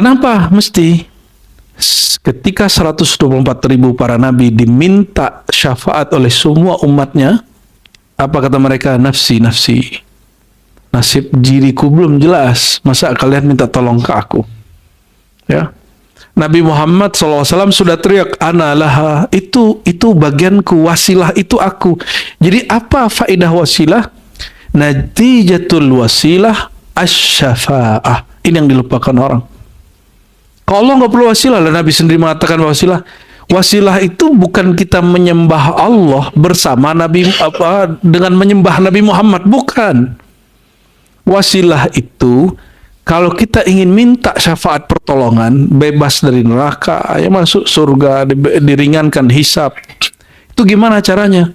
Kenapa mesti? Ketika 124.000 para nabi diminta syafaat oleh semua umatnya, apa kata mereka? Nafsi, nafsi. Nasib diriku belum jelas, masa kalian minta tolong ke aku? Ya. Nabi Muhammad SAW sudah teriak, ana laha, itu bagianku, wasilah itu aku. Jadi apa faedah wasilah? Natijatul wasilah asy-syafa'ah. Ini yang dilupakan orang. Kalau Allah nggak perlu wasilah, lah Nabi sendiri mengatakan wasilah. Wasilah itu bukan kita menyembah Allah bersama Nabi dengan menyembah Nabi Muhammad, bukan. Wasilah itu kalau kita ingin minta syafaat pertolongan, bebas dari neraka, ya masuk surga, diringankan hisab. Itu gimana caranya?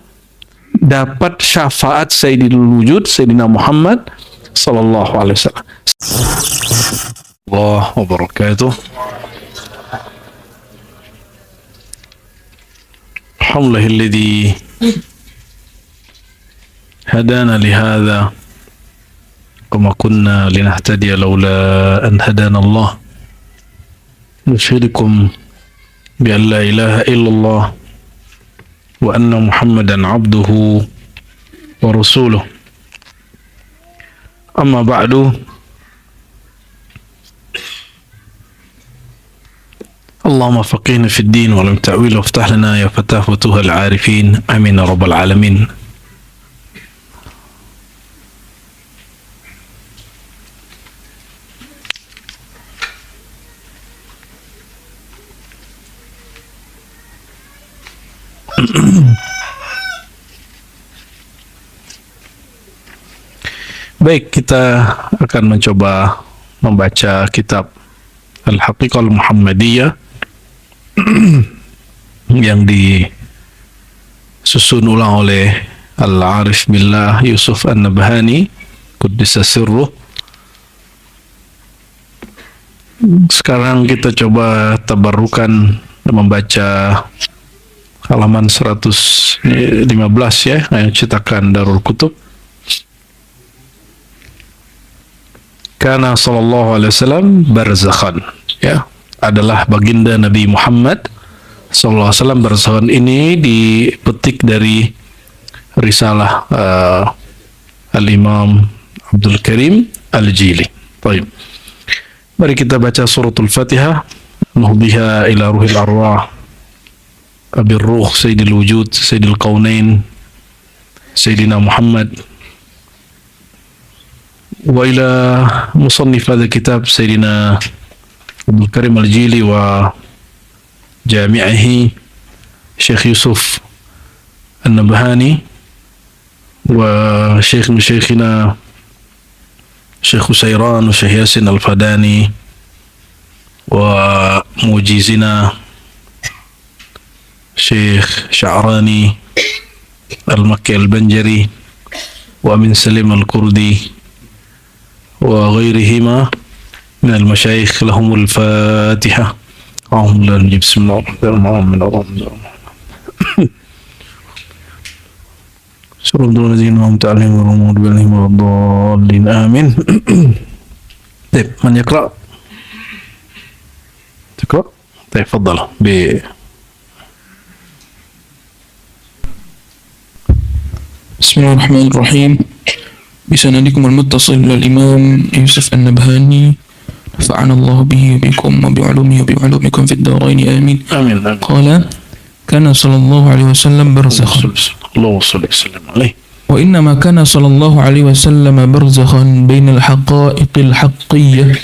Dapat syafaat Sayyidul Wujud, Sayyidina Muhammad sallallahu alaihi wasallam. Allah wabarakatuh. Alhamdulillahilladzi hadana lihadza wa ma kunna linahtadiya laula an hadana Allah. Nusyhidukum bi an la ilaha illallah wa anna Muhammadan abduhu wa rasuluh. Amma ba'du. اللهم فقهنا في الدين ولم تأويل وافتح لنا يا فتاح فتوح العارفين آمين يا رب العالمين. Baik, kita akan mencoba membaca kitab Al-Haqiqah Al-Muhammadiyah yang disusun ulang oleh Al-Arif Billah Yusuf An-Nabhani Quddisa Sirruh. Sekarang kita coba tabarrukan membaca halaman 115 ya, yang cetakan Darul Kutub. Kana sallallahu alaihi wasallam barzakhan, ya, adalah baginda Nabi Muhammad sallallahu alaihi wasallam. Barzakhan ini dipetik dari risalah Al-Imam Abdul Karim Al-Jili. Baik. Mari kita baca suratul Fatihah. Nuhbiha ila ruhil arwah Abir Ruh Sayyidil Wujud Sayyidil Qaunain Sayyidina Muhammad wa ila musannif hadha kitab Sayyidina Abdul Karim Al-Jili wa jami'ihi Syekh Yusuf An-Nabhani wa Syekhina Syekh Usairan wa Syekh Yasin Al-Fadani wa mujizina Syekh Sya'rani Al-Makki Al-Banjari wa Amin Salim Al-Kurdi wa ghairihima min al-masyayikh. Lahumul Fatihah. Bismillahirrahmanirrahim. Surah Al-Zin wa Ta'alim wa Ramud Bilhim wa Dallin. Amin. Baik, man yaqra? تقرأ؟ طيب تفضل. بسم الله الرحمن الرحيم. بسندكم المتصل إلى الإمام يوسف النبهاني نفعنا الله به وبكم وبعلومه وبعلومكم في الدارين آمين. آمين. قال كان صلى الله عليه وسلم برزخا. اللهم صل وسلم عليه. وإنما كان صلى الله عليه وسلم برزخا بين الحقائق الحقية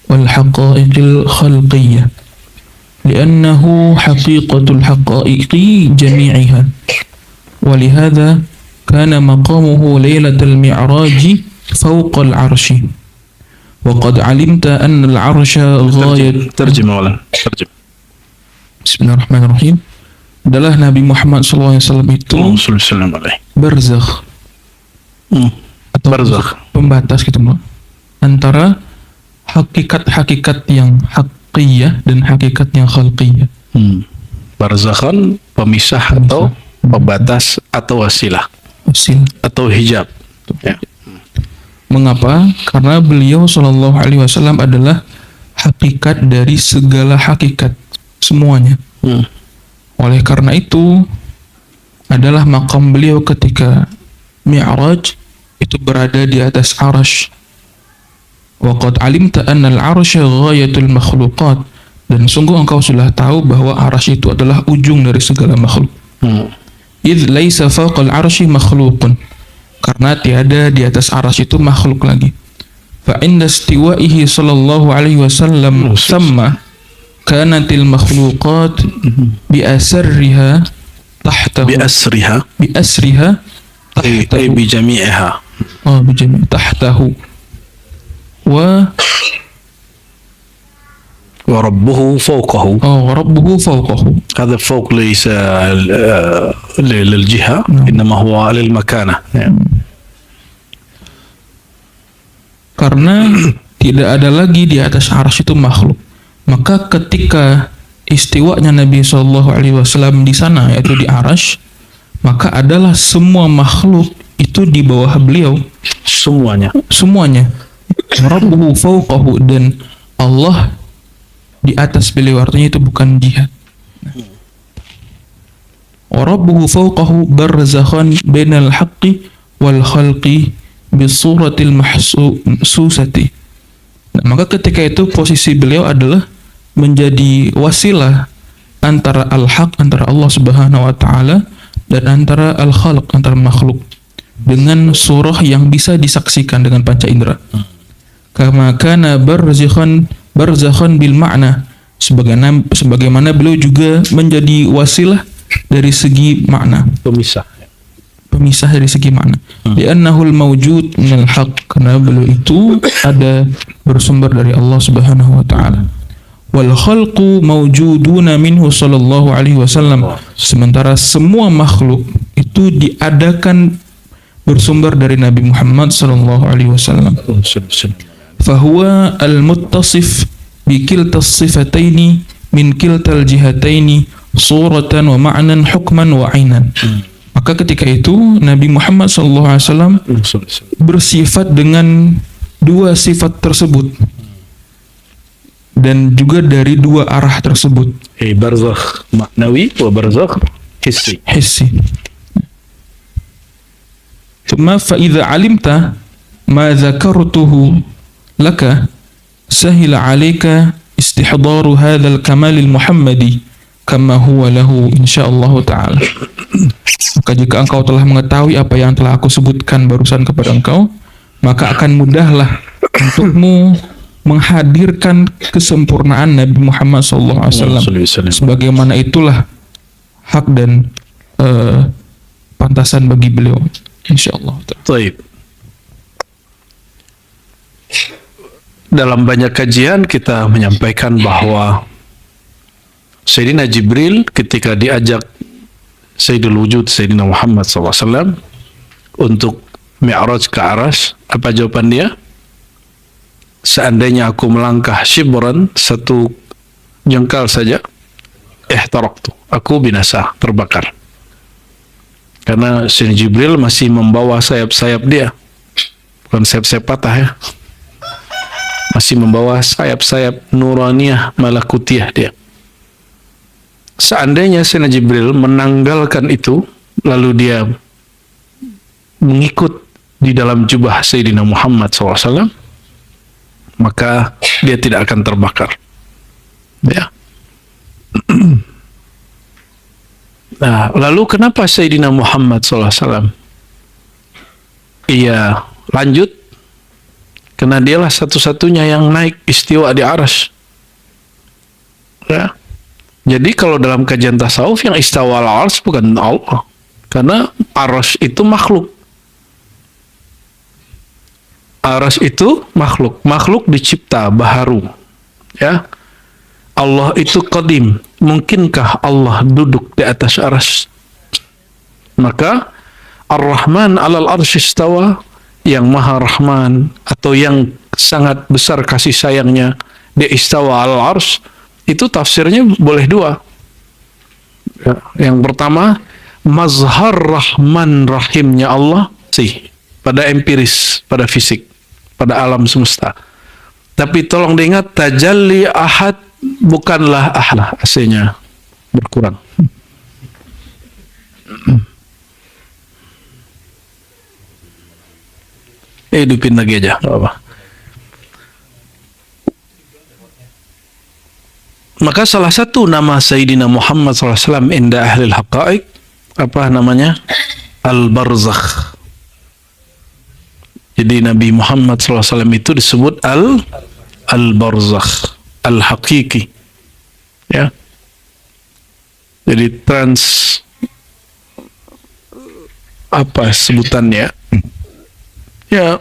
والحقائق الخلقية لأنه حقيقة الحقائق جميعها، ولهذا كان مقامه ليلة المعراج فوق العرش. وقد علمت أن العرش غاية. ترجم أولا. ترجم. بسم الله الرحمن الرحيم. Adalah Nabi Muhammad SAW itu barzakh atau barzakh, pembatas gitu, antara hakikat-hakikat yang haqqiyah dan hakikat yang khalqiyah. Barzakhan pemisah atau pembatas atau wasilah atau hijab. Ya. Mengapa? Karena beliau SAW adalah hakikat dari segala hakikat semuanya. Oleh karena itu adalah maqam beliau ketika Mi'raj itu berada di atas arash. Wa qad alimta anna al-arsya ghayatul makhluqat, dan sungguh engkau sudah tahu bahwa arash itu adalah ujung dari segala makhluk. Idh laisa fawqal arsy makhluqun, karena tiada di atas arash itu makhluk lagi. Fa inda istiwa'ihi sallallahu alaihi wasallam thamma kanatil makhluqat bi asriha tahtahu, bi asriha ay bi jami'iha, bi jami' tahtahu wa rabbuhu fawqahu. ربه فوقه. هذا فوق ليس للجهة، إنما هو للمكانة. Karena tidak ada lagi di atas arsy itu makhluk, maka ketika istiwanya Nabi SAW di sana, yaitu di arsy, maka adalah semua makhluk itu di bawah beliau, semuanya. Rabbuhu fawqahu, dan Allah di atas beliau, artinya itu bukan jihad. Rabbuhu fawqahu barzakhan bainal haqqi wal khalqi bisuratil mahsusati. Nah, maka ketika itu posisi beliau adalah menjadi wasilah antara al-haq, antara Allah Subhanahu wa taala, dan antara al-khalq, antara makhluk, dengan surah yang bisa disaksikan dengan panca indera. Kama kana barzakhan bil ma'na, sebagaimana beliau juga menjadi wasilah dari segi makna, pemisah dari segi makna. Li'annahul mawjud minal haq, karena beliau itu ada bersumber dari Allah Subhanahu wa taala. Wal khalqu mawjuduna minhu sallallahu alaihi wasallam, sementara semua makhluk itu diadakan bersumber dari Nabi Muhammad sallallahu alaihi wasallam. Fahuwa al-muttasif bi kiltas sifataini min kiltal jihataini suratan wa ma'nan hukman wa ainan. Maka ketika itu Nabi Muhammad SAW bersifat dengan dua sifat tersebut dan juga dari dua arah tersebut. Barzakh ma'nawi wa barzakh hissi. Thumma fa idza alimta ma dzakartuhu laka sahila 'alaika istihdaru hadzal kamal al-muhammadi kama huwa lahu insyaallah ta'ala. Maka jika engkau telah mengetahui apa yang telah aku sebutkan barusan kepada engkau, maka akan mudahlah untukmu menghadirkan kesempurnaan Nabi Muhammad SAW, sebagaimana itulah hak dan pantasan bagi beliau insyaallah ta'ala. Baik. Dalam banyak kajian kita menyampaikan bahwa Sayyidina Jibril ketika diajak Sayyidul Wujud Sayyidina Muhammad SAW untuk Mi'raj ke Arash, apa jawaban dia? Seandainya aku melangkah shibran, satu jengkal saja, ihtaraktu, aku binasa, terbakar. Karena Sayyidina Jibril masih membawa sayap-sayap dia, bukan sayap-sayap patah ya, masih membawa sayap-sayap nuraniyah malakutiyah dia. Seandainya Sayyidina Jibril menanggalkan itu, lalu dia mengikut di dalam jubah Sayyidina Muhammad SAW, maka dia tidak akan terbakar. Ya. Nah, lalu kenapa Sayyidina Muhammad SAW ia lanjut? Karena dialah satu-satunya yang naik istiwa di Arash. Ya. Jadi kalau dalam kajian tasawuf yang istawa al-Arash bukan Allah, karena Arash itu makhluk. Arash itu makhluk dicipta baharu. Ya. Allah itu qadim. Mungkinkah Allah duduk di atas Arash? Maka Ar-Rahman 'alal arsy istawa, yang Maha Rahman atau yang sangat besar kasih sayangnya, dia istawa al-arsy. Itu tafsirnya boleh dua. Ya, yang pertama, mazhar Rahman Rahimnya Allah sih pada empiris, pada fisik, pada alam semesta. Tapi tolong diingat, tajalli ahad bukanlah ahlah, AC-nya berkurang. Hidupin lagi aja, gak apa. Maka salah satu nama Sayyidina Muhammad SAW inda ahli al-haqa'iq, apa namanya? Al-Barzakh. Jadi Nabi Muhammad SAW itu disebut Al-Barzakh, Al-Haqiqi. Ya. Jadi apa sebutannya? Ya.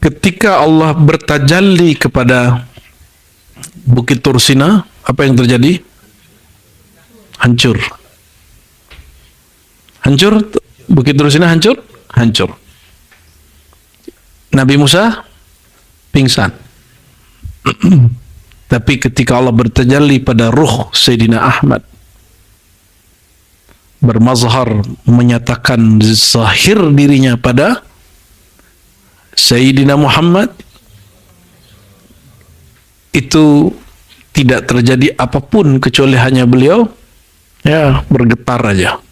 Ketika Allah bertajalli kepada Bukit Tursina, apa yang terjadi? Hancur. Hancur? Bukit Tursina hancur? Hancur. Nabi Musa pingsan. Tapi ketika Allah bertajalli pada ruh Sayyidina Ahmad, bermazhar, menyatakan zahir dirinya pada Sayyidina Muhammad, itu tidak terjadi apapun kecuali hanya beliau ya bergetar aja.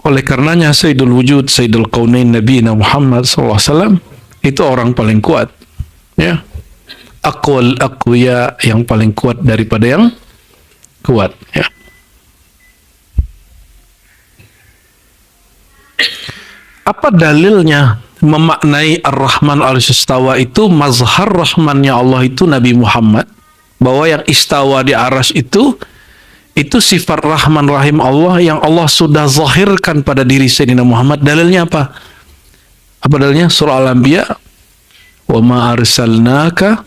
Oleh karenanya Sayyidul Wujud, Sayyidul Qaunain, Nabi Muhammad SAW itu orang paling kuat, ya, aqwal aqwiya, yang paling kuat daripada yang kuat, ya. Apa dalilnya memaknai Ar-Rahman al-Istawa itu mazhar rahmannya Allah itu Nabi Muhammad, bahwa yang istawa di arsy itu sifat Rahman Rahim Allah yang Allah sudah zahirkan pada diri Sayyidina Muhammad. Dalilnya apa? Apa dalilnya? Surah Al-Anbiya, wa ma arsalnaka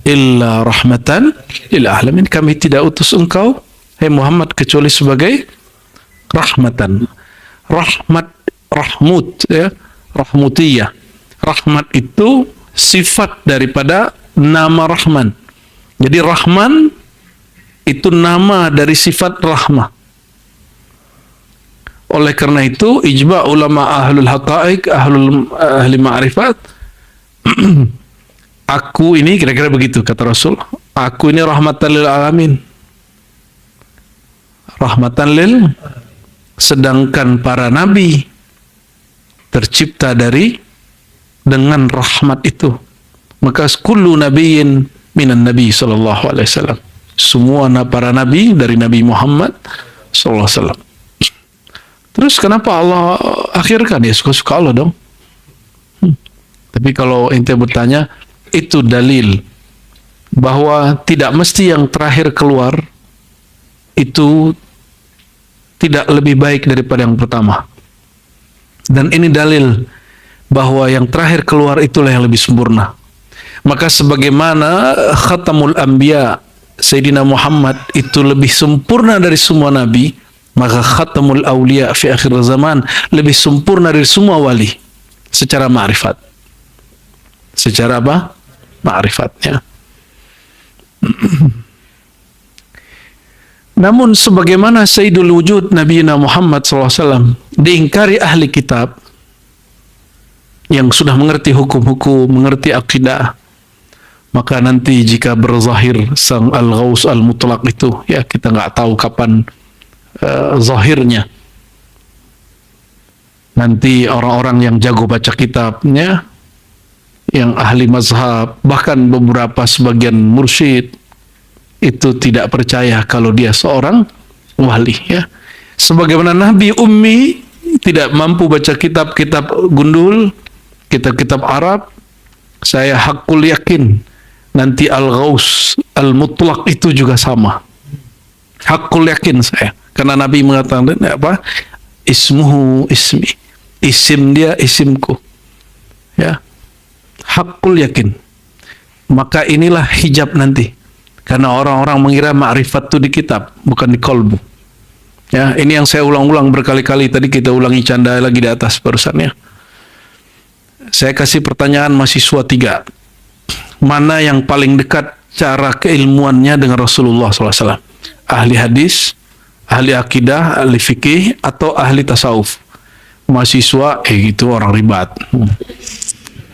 illa rahmatan lil alamin. Kami tidak utus engkau, hai Muhammad, kecuali sebagai rahmatan. Rahmat, rahmut, ya, rahmutiyah. Rahmat itu sifat daripada nama Rahman. Jadi Rahman itu nama dari sifat rahmah. Oleh karena itu ijma' ulama ahlul haqa'iq, ahli ma'rifat, aku ini, kira-kira begitu kata Rasul, aku ini rahmatan lil alamin. Rahmatan lil, sedangkan para nabi tercipta dengan rahmat itu. Maka kullu nabiyyin minan nabi sallallahu alaihi wasallam. Semua para nabi dari Nabi Muhammad sallallahu alaihi wasallam. Terus kenapa Allah akhirkan? Ya suka-suka Allah dong. Tapi kalau ente bertanya, itu dalil bahwa tidak mesti yang terakhir keluar itu tidak lebih baik daripada yang pertama. Dan ini dalil bahwa yang terakhir keluar itulah yang lebih sempurna. Maka sebagaimana khatamul anbiya Sayyidina Muhammad itu lebih sempurna dari semua nabi, maka khatamul awliya fi akhir zaman lebih sempurna dari semua wali secara ma'rifat. Secara apa? Ma'rifatnya. Namun sebagaimana Sayyidul Wujud Nabi Muhammad SAW diingkari ahli kitab yang sudah mengerti hukum-hukum, mengerti akidah, maka nanti jika berzahir sang Al-Ghaus Al-Mutlaq itu, ya kita nggak tahu kapan zahirnya. Nanti orang-orang yang jago baca kitabnya, yang ahli mazhab, bahkan beberapa sebagian mursyid itu tidak percaya kalau dia seorang wali, ya. Sebagaimana Nabi Ummi tidak mampu baca kitab-kitab gundul, kitab-kitab Arab, saya hakul yakin nanti Al-Ghaus Al-Mutlaq itu juga sama. Hakul yakin saya. Karena Nabi mengatakan apa? Ismuhu ismi. Isim dia isimku. Ya. Hakul yakin. Maka inilah hijab nanti. Karena orang-orang mengira ma'rifat itu di kitab, bukan di kolbu. Ya, ini yang saya ulang-ulang berkali-kali. Tadi kita ulangi canda lagi di atas barusannya. Saya kasih pertanyaan mahasiswa 3. Mana yang paling dekat cara keilmuannya dengan Rasulullah SAW? Ahli hadis, ahli akidah, ahli fikih, atau ahli tasawuf? Mahasiswa, gitu orang ribat.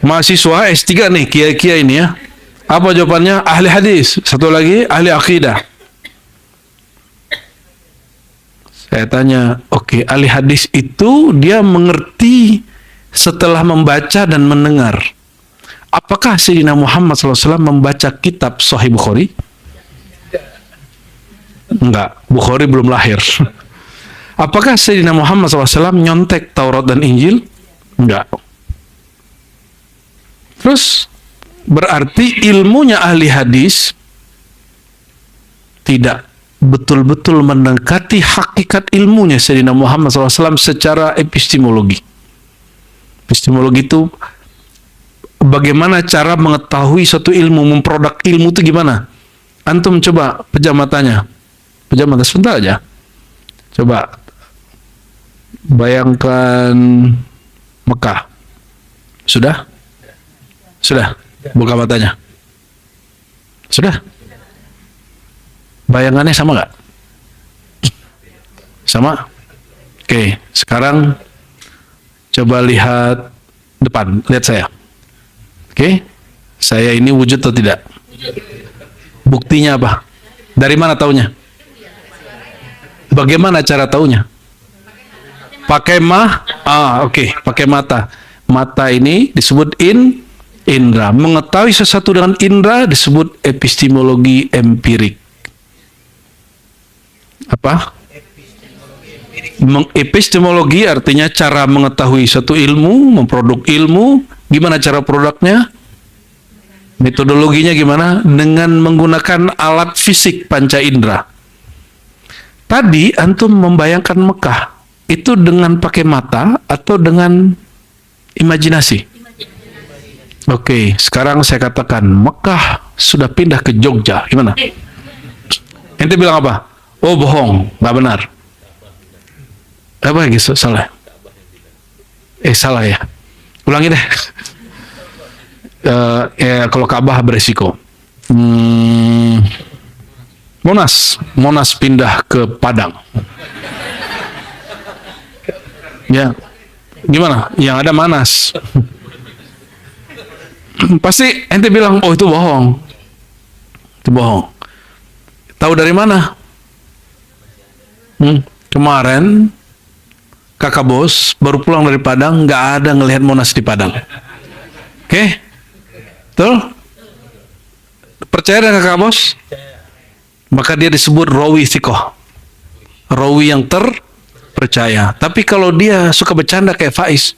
Mahasiswa S3 nih, kiai-kiai ini ya. Apa jawabannya? Ahli hadis. Satu lagi, ahli akidah. Saya tanya, oke, ahli hadis itu dia mengerti setelah membaca dan mendengar. Apakah Sayyidina Muhammad SAW membaca kitab Sahih Bukhari? Enggak, Bukhari belum lahir. Apakah Sayyidina Muhammad SAW nyontek Taurat dan Injil? Enggak. Terus berarti ilmunya ahli hadis tidak betul-betul mendekati hakikat ilmunya Sayyidina Muhammad SAW secara epistemologi. Epistemologi itu bagaimana cara mengetahui suatu ilmu, memproduk ilmu itu gimana? Antum coba pejam matanya. Pejam mata sebentar aja. Coba bayangkan Mekah. Sudah? Sudah? Buka matanya. Sudah? Bayangannya sama nggak? Sama? Oke, sekarang coba lihat depan. Lihat saya. Oke? Saya ini wujud atau tidak? Buktinya apa? Dari mana taunya? Bagaimana cara taunya? Pakai oke, pakai mata. Mata ini disebut indra. Mengetahui sesuatu dengan indra disebut epistemologi empirik. Apa? Epistemologi artinya cara mengetahui suatu ilmu, memproduk ilmu. Gimana cara produknya? Metodologinya gimana? Dengan menggunakan alat fisik panca indera. Tadi antum membayangkan Mekah itu dengan pakai mata atau dengan imajinasi? Oke, sekarang saya katakan Mekah sudah pindah ke Jogja. Gimana? Ente bilang apa? Oh, bohong, nggak benar. Apa gitu? Salah. Salah ya. Ulangi deh. Kalau Ka'bah beresiko. Monas pindah ke Padang. Ya, gimana? Yang ada Manas. Pasti ente bilang, oh itu bohong. Itu bohong. Tahu dari mana? Kemarin kakak bos baru pulang dari Padang, nggak ada ngelihat Monas di Padang. Oke? Betul? Percaya dengan kakak bos? Maka dia disebut rawi thiqah. Rawi yang terpercaya. Tapi kalau dia suka bercanda kayak Faiz,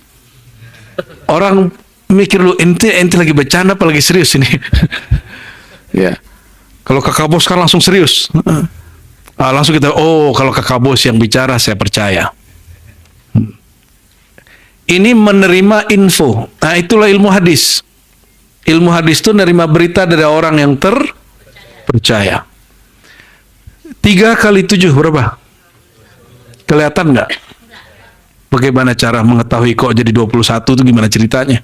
orang mikir lu ente lagi bercanda apa lagi serius ini? Ya. Kalau kakak bos kan langsung serius. Langsung kita, oh kalau kakak bos yang bicara saya percaya. Ini menerima info. Nah, itulah ilmu hadis. Ilmu hadis itu menerima berita dari orang yang terpercaya. 3 kali 7 berapa? Kelihatan nggak? Bagaimana cara mengetahui kok jadi 21 itu gimana ceritanya?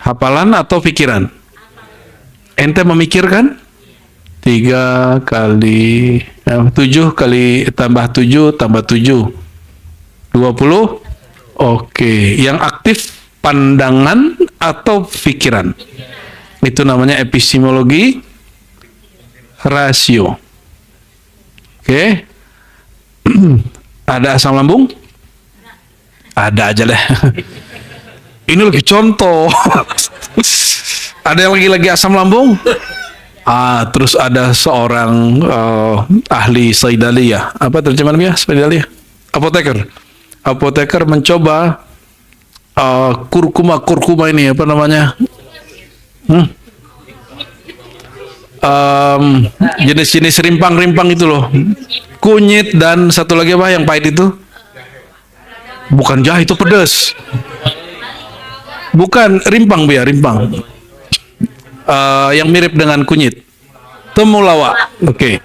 Hafalan atau pikiran? Ente memikirkan? 3 kali 7 kali tambah 7 tambah 7 20. Oke, yang aktif pandangan atau pikiran. Itu namanya epistemologi rasio. Oke. Ada asam lambung? Ada aja deh. Ini lagi contoh. Ada yang lagi asam lambung? Terus ada seorang ahli saidaliyah. Apa terjemahannya saidaliyah? Apoteker mencoba kurkuma ini apa namanya? Jenis-jenis rimpang-rimpang itu loh, kunyit dan satu lagi apa yang pahit itu? Bukan jahe, itu pedas. Bukan rimpang rimpang. Yang mirip dengan kunyit. Temulawak. Oke.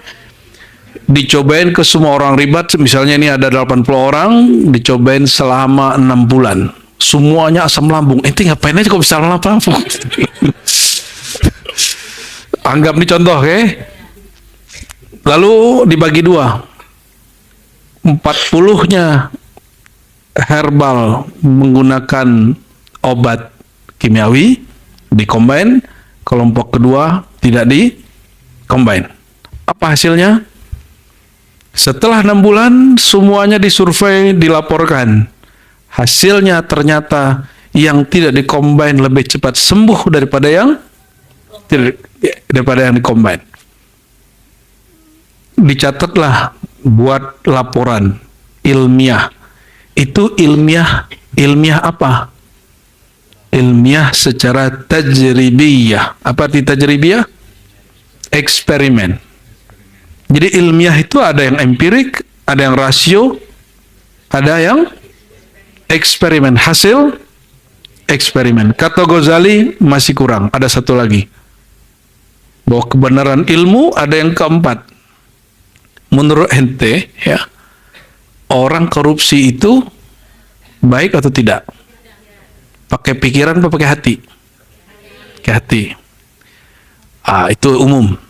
Dicobain ke semua orang ribat, misalnya ini ada 80 orang, dicobain selama 6 bulan. Semuanya asam lambung. Ente ngapain aja kok bisa asam lambung? Anggap ini contoh, oke? Lalu dibagi 2. 40-nya herbal menggunakan obat kimiawi dikombin, kelompok kedua tidak dikombin. Apa hasilnya? Setelah 6 bulan semuanya disurvei, dilaporkan. Hasilnya ternyata yang tidak dikombin lebih cepat sembuh daripada yang dikombin. Dicatatlah buat laporan ilmiah. Itu ilmiah apa? Ilmiah secara tajribiyah. Apa arti tajribiyah? Eksperimen. Jadi ilmiah itu ada yang empirik, ada yang rasio, ada yang eksperimen. Hasil eksperimen. Kata Ghazali masih kurang. Ada satu lagi. Bahwa kebenaran ilmu ada yang keempat. Menurut ente, ya, orang korupsi itu baik atau tidak? Pakai pikiran atau pakai hati? Pakai hati. Itu umum.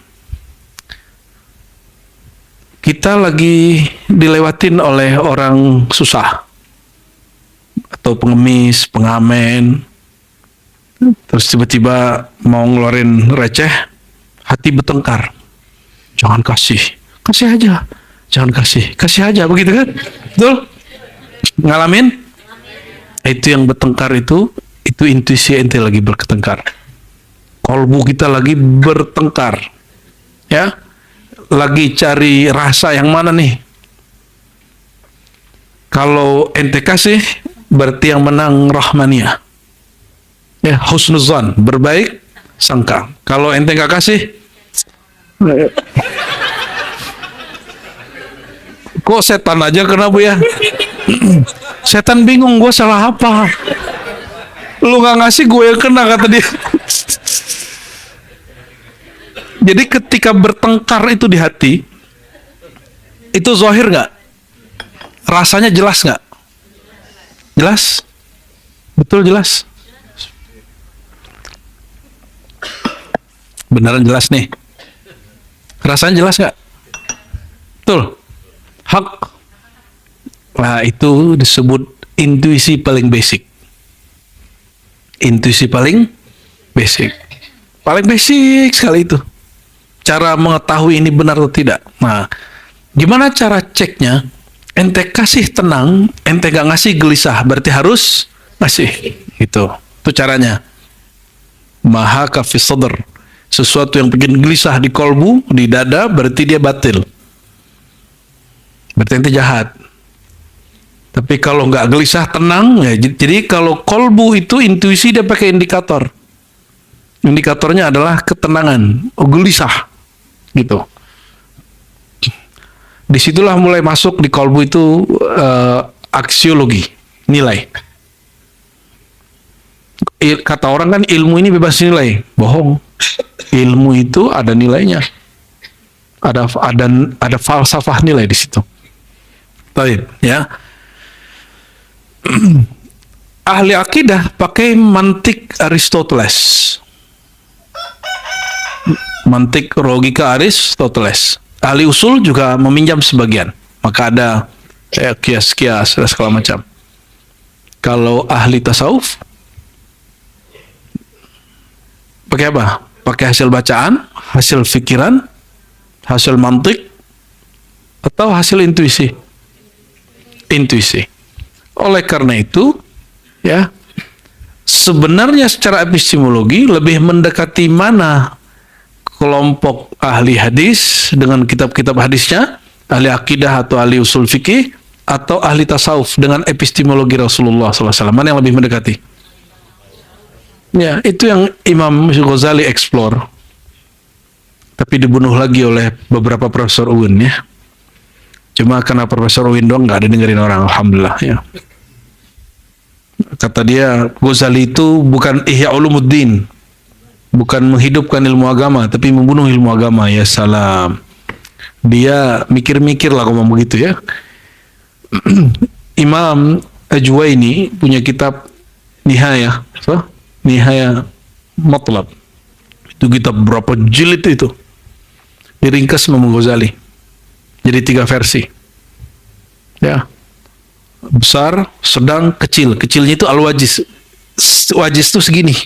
Kita lagi dilewatin oleh orang susah atau pengemis, pengamen, terus tiba-tiba mau ngeluarin receh, hati bertengkar. Jangan kasih aja, jangan kasih aja, begitu kan? Betul? Ngalamin? Itu yang bertengkar itu intuisi ente lagi bertengkar. Kolbu kita lagi bertengkar, ya. Lagi cari rasa yang mana nih? Kalau ente kasih, berarti yang menang rahmaniyah. Ya, husnuzan, berbaik sangka. Kalau ente nggak kasih, kok setan aja kena bu ya? Setan bingung, gue salah apa? Lu nggak ngasih, gue yang kena, kata dia. Jadi ketika bertengkar itu di hati, itu zahir nggak? Rasanya jelas nggak? Jelas? Betul jelas? Beneran jelas nih? Rasanya jelas nggak? Betul? Hak? Nah itu disebut intuisi paling basic. Intuisi paling basic. Paling basic sekali itu. Cara mengetahui ini benar atau tidak. Nah, gimana cara ceknya? Ente kasih tenang, ente gak ngasih gelisah, berarti harus ngasih. Itu caranya. Maha kafis sadr. Sesuatu yang bikin gelisah di kolbu, di dada, berarti dia batil. Berarti ente jahat. Tapi kalau nggak gelisah, tenang, ya. Jadi kalau kolbu itu intuisi dia pakai indikator. Indikatornya adalah ketenangan, gelisah, gitu. Disitulah mulai masuk di kolbu itu aksiologi, nilai. Kata orang kan ilmu ini bebas nilai, bohong. Ilmu itu ada nilainya, ada falsafah nilai di situ. Baik, ya. Ahli akidah pakai mantik Aristoteles. Mantik logika Aristoteles. Ahli usul juga meminjam sebagian. Maka ada kias-kias dan segala macam. Kalau ahli tasawuf pakai apa? Pakai hasil bacaan, hasil pikiran, hasil mantik, atau hasil intuisi? Intuisi. Oleh karena itu, ya, sebenarnya secara epistemologi lebih mendekati mana kelompok ahli hadis dengan kitab-kitab hadisnya, ahli akidah atau ahli usul fikih, atau ahli tasawuf dengan epistemologi Rasulullah SAW. Mana yang lebih mendekati? Ya, itu yang Imam Ghazali explore. Tapi dibunuh lagi oleh beberapa profesor UIN, ya. Cuma karena profesor UIN doang nggak ada dengerin orang, alhamdulillah, ya. Kata dia, Ghazali itu bukan Ihya Ulumuddin, bukan menghidupkan ilmu agama, tapi membunuh ilmu agama. Ya salam. Dia mikir-mikir lah ngomong begitu, ya. Imam Ajwaini punya kitab Nihaya, Nihaya Matlab. Itu kitab berapa jilid itu? Diringkas sama Ghazali. Jadi 3 versi. Ya. Besar, sedang, kecil. Kecilnya itu Al-Wajiz. wajiz itu segini.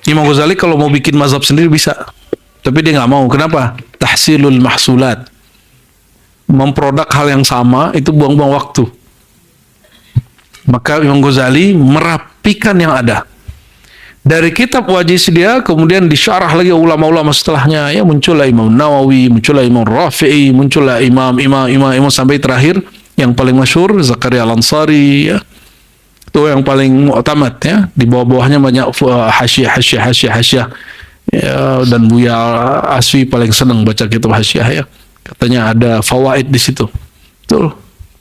Imam Ghazali kalau mau bikin mazhab sendiri bisa, tapi dia nggak mau. Kenapa? Tahsilul mahsulat, memproduk hal yang sama itu buang-buang waktu. Maka Imam Ghazali merapikan yang ada. Dari kitab wajiz dia kemudian disyarah lagi ulama-ulama setelahnya, ya muncullah Imam Nawawi, muncullah Imam Rafi'i, muncullah imam sampai terakhir yang paling masyhur Zakaria Al-Ansari, ya. Itu yang paling utama, ya. Di bawah-bawahnya banyak hasyiah, ya, dan Buya Asfi paling senang baca kitab hasyiah, ya. Katanya ada fawaid di situ. Betul.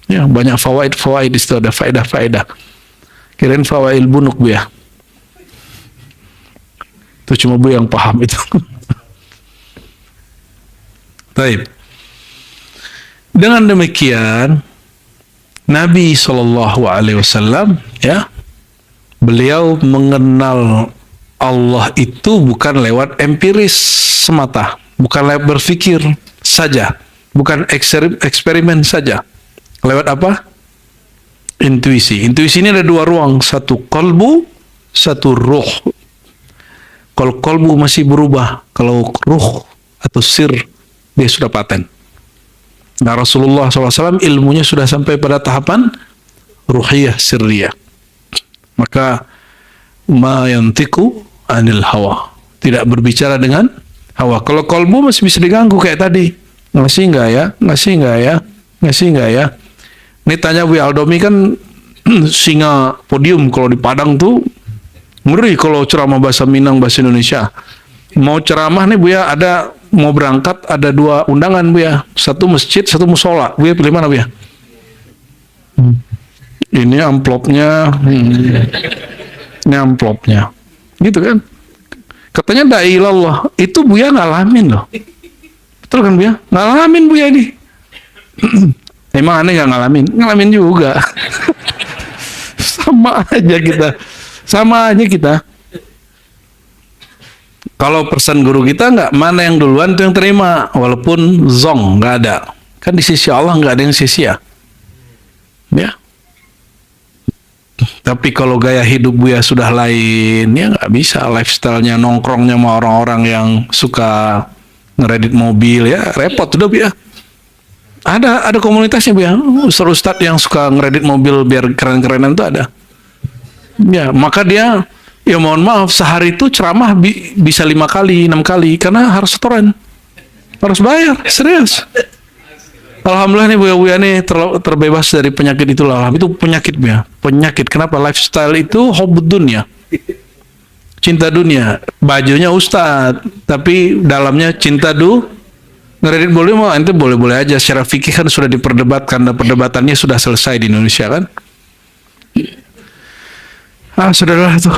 Ya, banyak fawaid di situ, ada faedah. Kirain fawaid bunuk, Bu, ya. Itu cuma Bu yang paham itu. Baik. Dengan demikian Nabi SAW, ya, beliau mengenal Allah itu bukan lewat empiris semata, bukan lewat berpikir saja, bukan eksperimen saja. Lewat apa? Intuisi. Intuisi ini ada dua ruang, satu kolbu, satu ruh. Kalau kolbu masih berubah, kalau ruh atau sir dia sudah paten. Nah, Rasulullah SAW ilmunya sudah sampai pada tahapan ruhiyah sirriyah. Maka ma yantiku anil hawa, tidak berbicara dengan hawa. Kalau kolbu masih bisa diganggu kayak tadi, ngasih nggak ya. Ini tanya Bu Aldomi kan singa podium kalau di Padang tuh ngeri kalau ceramah bahasa Minang, bahasa Indonesia. Mau ceramah nih Bu ya, mau berangkat ada dua undangan Bu ya, satu masjid, satu musola. Bu ya pilih mana Bu ya? Ini amplopnya, ini amplopnya, gitu kan? Katanya dai ilallah, itu Bu ya ngalamin loh, betul kan Bu ya? Ngalamin Bu ya ini. Emang aneh nggak ngalamin? Ngalamin juga. Sama aja kita. Kalau pesan guru kita nggak, mana yang duluan itu yang terima, walaupun zong nggak ada. Kan di sisi Allah nggak ada yang sia-sia, ya. Tapi kalau gaya hidup Buya sudah lain, ya nggak bisa. Lifestyle-nya nongkrongnya sama orang-orang yang suka ngeredit mobil, ya repot udah Buya. Ada komunitasnya Buya. Ustadz yang suka ngeredit mobil biar keren-kerenan itu ada. Ya, maka dia, ya mohon maaf, sehari itu ceramah bisa 5 kali, 6 kali, karena harus setoran, harus bayar, serius. Alhamdulillah nih Buya nih terbebas dari penyakit itulah. Itu penyakit Buya, penyakit. Kenapa? Lifestyle itu hobud dunia, cinta dunia. Bajunya ustad, tapi dalamnya cinta ngeredit boleh mau, ente boleh-boleh aja. Secara fikih kan sudah diperdebatkan, dan perdebatannya sudah selesai di Indonesia kan. Sudahlah tuh.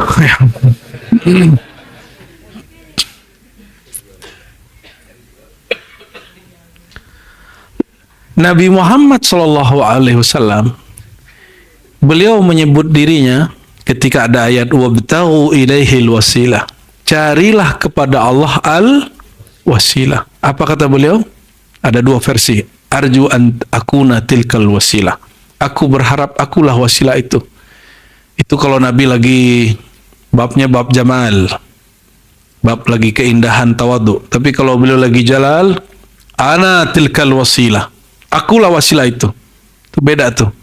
Nabi Muhammad SAW, beliau menyebut dirinya ketika ada ayat wabtaghu ilaihil wasilah, carilah kepada Allah al wasilah. Apa kata beliau? Ada dua versi. Arju an akuna tilkal wasilah. Aku berharap akulah wasilah itu. Itu kalau Nabi lagi babnya bab jamal, bab lagi keindahan tawadu. Tapi kalau beliau lagi jalal, ana tilkal wasilah, akulah wasilah itu. Itu beda tuh.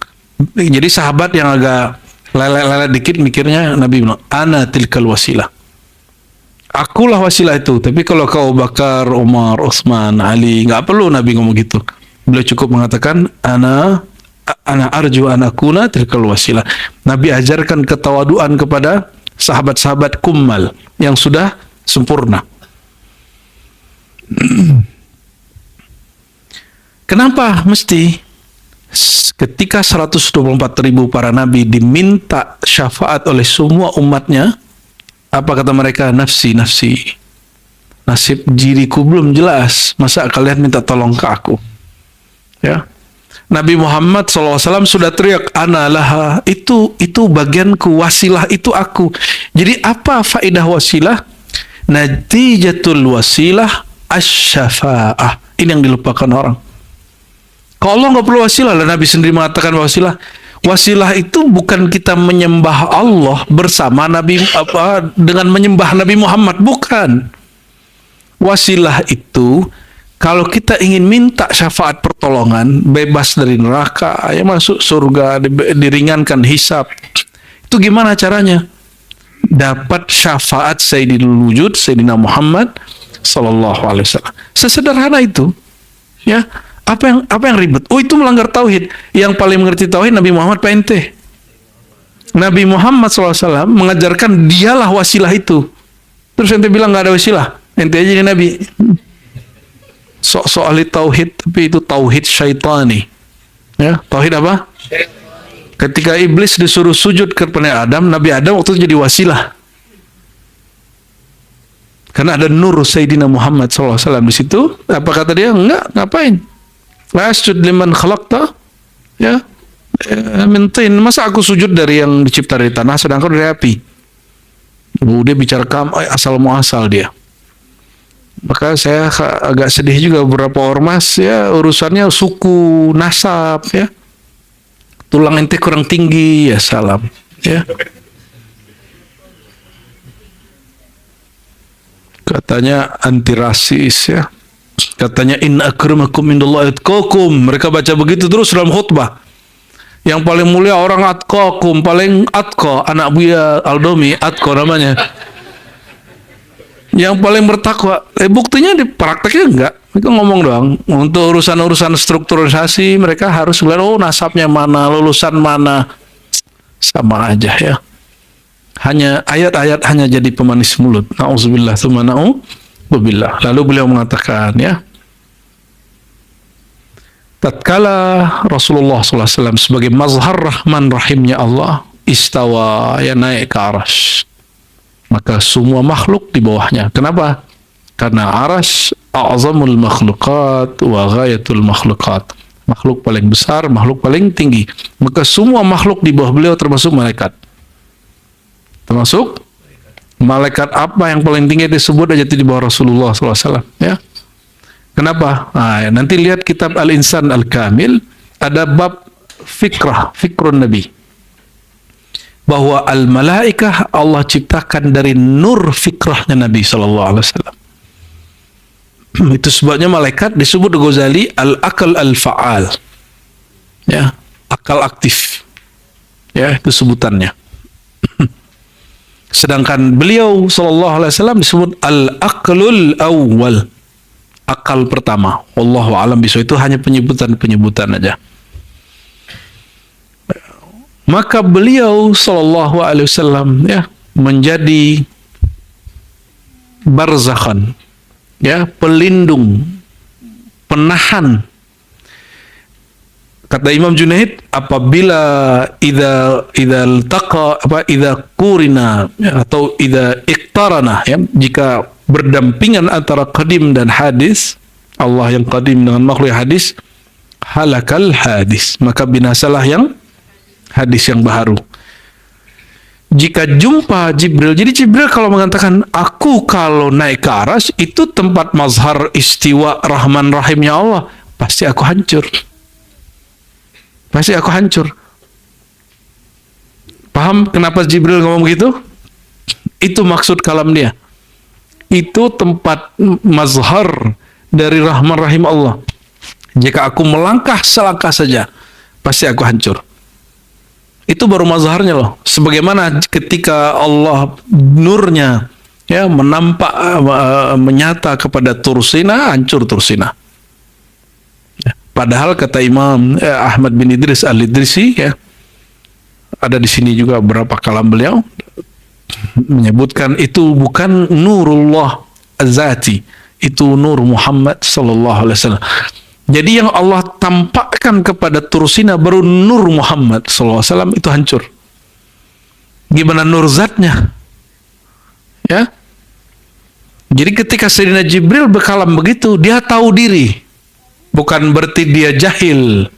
Jadi sahabat yang agak lele-lele dikit mikirnya, Nabi bilang ana tilkal wasilah, akulah wasilah itu. Tapi kalau kau Bakar, Umar, Utsman, Ali, nggak perlu Nabi ngomong gitu. Beliau cukup mengatakan ana arju anakuna tilkal wasilah. Nabi ajarkan ketawaduan kepada sahabat-sahabat kummal yang sudah sempurna. Kenapa mesti ketika 124.000 para nabi diminta syafaat oleh semua umatnya, apa kata mereka? Nafsi, nafsi. Nasib diriku belum jelas, masa kalian minta tolong ke aku? Ya. Nabi Muhammad SAW sudah teriak, ana laha, itu bagianku, wasilah itu aku. Jadi apa faedah wasilah? Natijatul wasilah asyafa'ah. Ini yang dilupakan orang. Kalau Allah nggak perlu wasilah, lah Nabi sendiri mengatakan wasilah, Wasilah itu bukan kita menyembah Allah bersama Nabi dengan menyembah Nabi Muhammad, bukan. Wasilah itu kalau kita ingin minta syafaat pertolongan, bebas dari neraka, ya masuk surga, diringankan hisab. Itu gimana caranya? Dapat syafaat Sayyidul Wujud, Sayyidina Muhammad sallallahu alaihi wasallam. Sesederhana itu. Ya. Apa yang ribet? Oh, itu melanggar tauhid. Yang paling mengerti tauhid Nabi Muhammad Pak ente. Nabi Muhammad SAW mengajarkan dialah wasilah itu. Terus ente bilang nggak ada wasilah. Ente aja jadi Nabi. Soal tauhid, tapi itu tauhid syaitani. Ya, tauhid apa? Ketika iblis disuruh sujud kepada Adam, Nabi Adam waktu itu jadi wasilah. Karena ada nur Sayyidina Muhammad SAW di situ. Apa kata dia? Enggak, ngapain? Asjud liman khalaqta, ya, mintin. Masa aku sujud dari yang dicipta dari tanah, sedangkan dari api? Dia bicara asal muasal dia. Maka saya agak sedih juga beberapa ormas, ya, urusannya suku, nasab, ya. Tulang ente kurang tinggi, ya salam, ya. Katanya anti rasis, ya. Katanya inna akramakum indallahi atqakum. Mereka baca begitu terus dalam khutbah. Yang paling mulia orang atqakum, paling atqa, anak Buya Aldomi, atqa namanya. Yang paling bertakwa. Buktinya di prakteknya enggak. Itu ngomong doang. Untuk urusan-urusan strukturalisasi mereka harus lihat, oh nasabnya mana, lulusan mana. Sama aja, ya. Hanya ayat-ayat hanya jadi pemanis mulut. Nauzubillah tsumma na'udzubillah. Lalu beliau mengatakan, ya, tatkala Rasulullah SAW sebagai mazhar rahman rahimnya Allah istawa, ya, naik ke arasy, maka semua makhluk di bawahnya. Kenapa? Karena arasy a'zamul makhluqat wa ghayatul makhluqat. Makhluk paling besar, makhluk paling tinggi. Maka semua makhluk di bawah beliau termasuk malaikat. Termasuk malaikat apa yang paling tinggi disebut aja itu di bawah Rasulullah SAW, ya. Kenapa? Nah, nanti lihat kitab Al-Insan Al-Kamil, ada bab fikrun Nabi. Bahwa al-malaikah Allah ciptakan dari nur fikrahnya Nabi SAW. Itu sebabnya malaikat disebut Ghazali al-akal al-fa'al. Ya, akal aktif. Ya, itu sebutannya. Sedangkan beliau SAW disebut al-aqlul awwal. Akal pertama. Wallahu a'lam bishawab. Itu hanya penyebutan aja. Maka beliau SAW, ya, menjadi barzakhan, ya, pelindung, penahan. Kata Imam Junaid, apabila idza qurina, ya, atau idza iqtarana, ya, jika berdampingan antara qadim dan hadis, Allah yang qadim dengan makhluk yang hadis, halakal hadis, maka binasalah yang hadis yang baru. Jika jumpa Jibril, jadi Jibril kalau mengatakan aku kalau naik ke arasy itu tempat mazhar istiwa rahman rahimnya Allah, pasti aku hancur. Pasti aku hancur. Paham kenapa Jibril ngomong begitu? Itu maksud kalam dia. Itu tempat mazhar dari rahman rahim Allah. Jika aku melangkah selangkah saja, pasti aku hancur. Itu baru mazharnya loh. Sebagaimana ketika Allah nurnya, ya, menampak menyata kepada Tursina, hancur Tursina. Padahal kata Imam Ahmad bin Idris Al-Idrisi, ya, ada di sini juga beberapa kalam beliau menyebutkan itu bukan nurullah azati, itu nur Muhammad sallallahu alaihi wasallam. Jadi yang Allah tampakkan kepada Tursina baru nur Muhammad sallallahu alaihi wasallam, itu hancur. Gimana nur zatnya? Ya. Jadi ketika Sayyidina Jibril berkalam begitu, dia tahu diri. Bukan berarti dia jahil.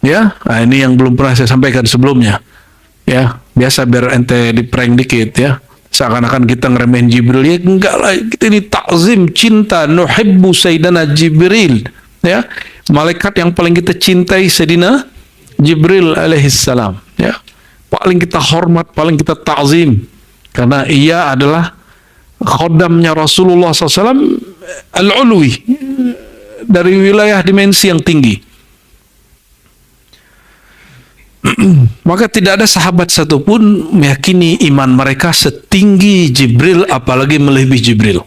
Ya, nah, ini yang belum pernah saya sampaikan sebelumnya. Ya, biasa biar ente di-prank dikit, ya. Seakan-akan kita ngeremehin Jibril. Ya enggak lah, kita ini takzim, cinta, nuhibbu Sayyidina Jibril. Ya, malaikat yang paling kita cintai Sayyidina Jibril alaihissalam, ya. Paling kita hormat, paling kita ta'zim, karena ia adalah khodamnya Rasulullah SAW al-ulwi, dari wilayah dimensi yang tinggi. Maka tidak ada sahabat satupun meyakini iman mereka setinggi Jibril, apalagi melebihi Jibril.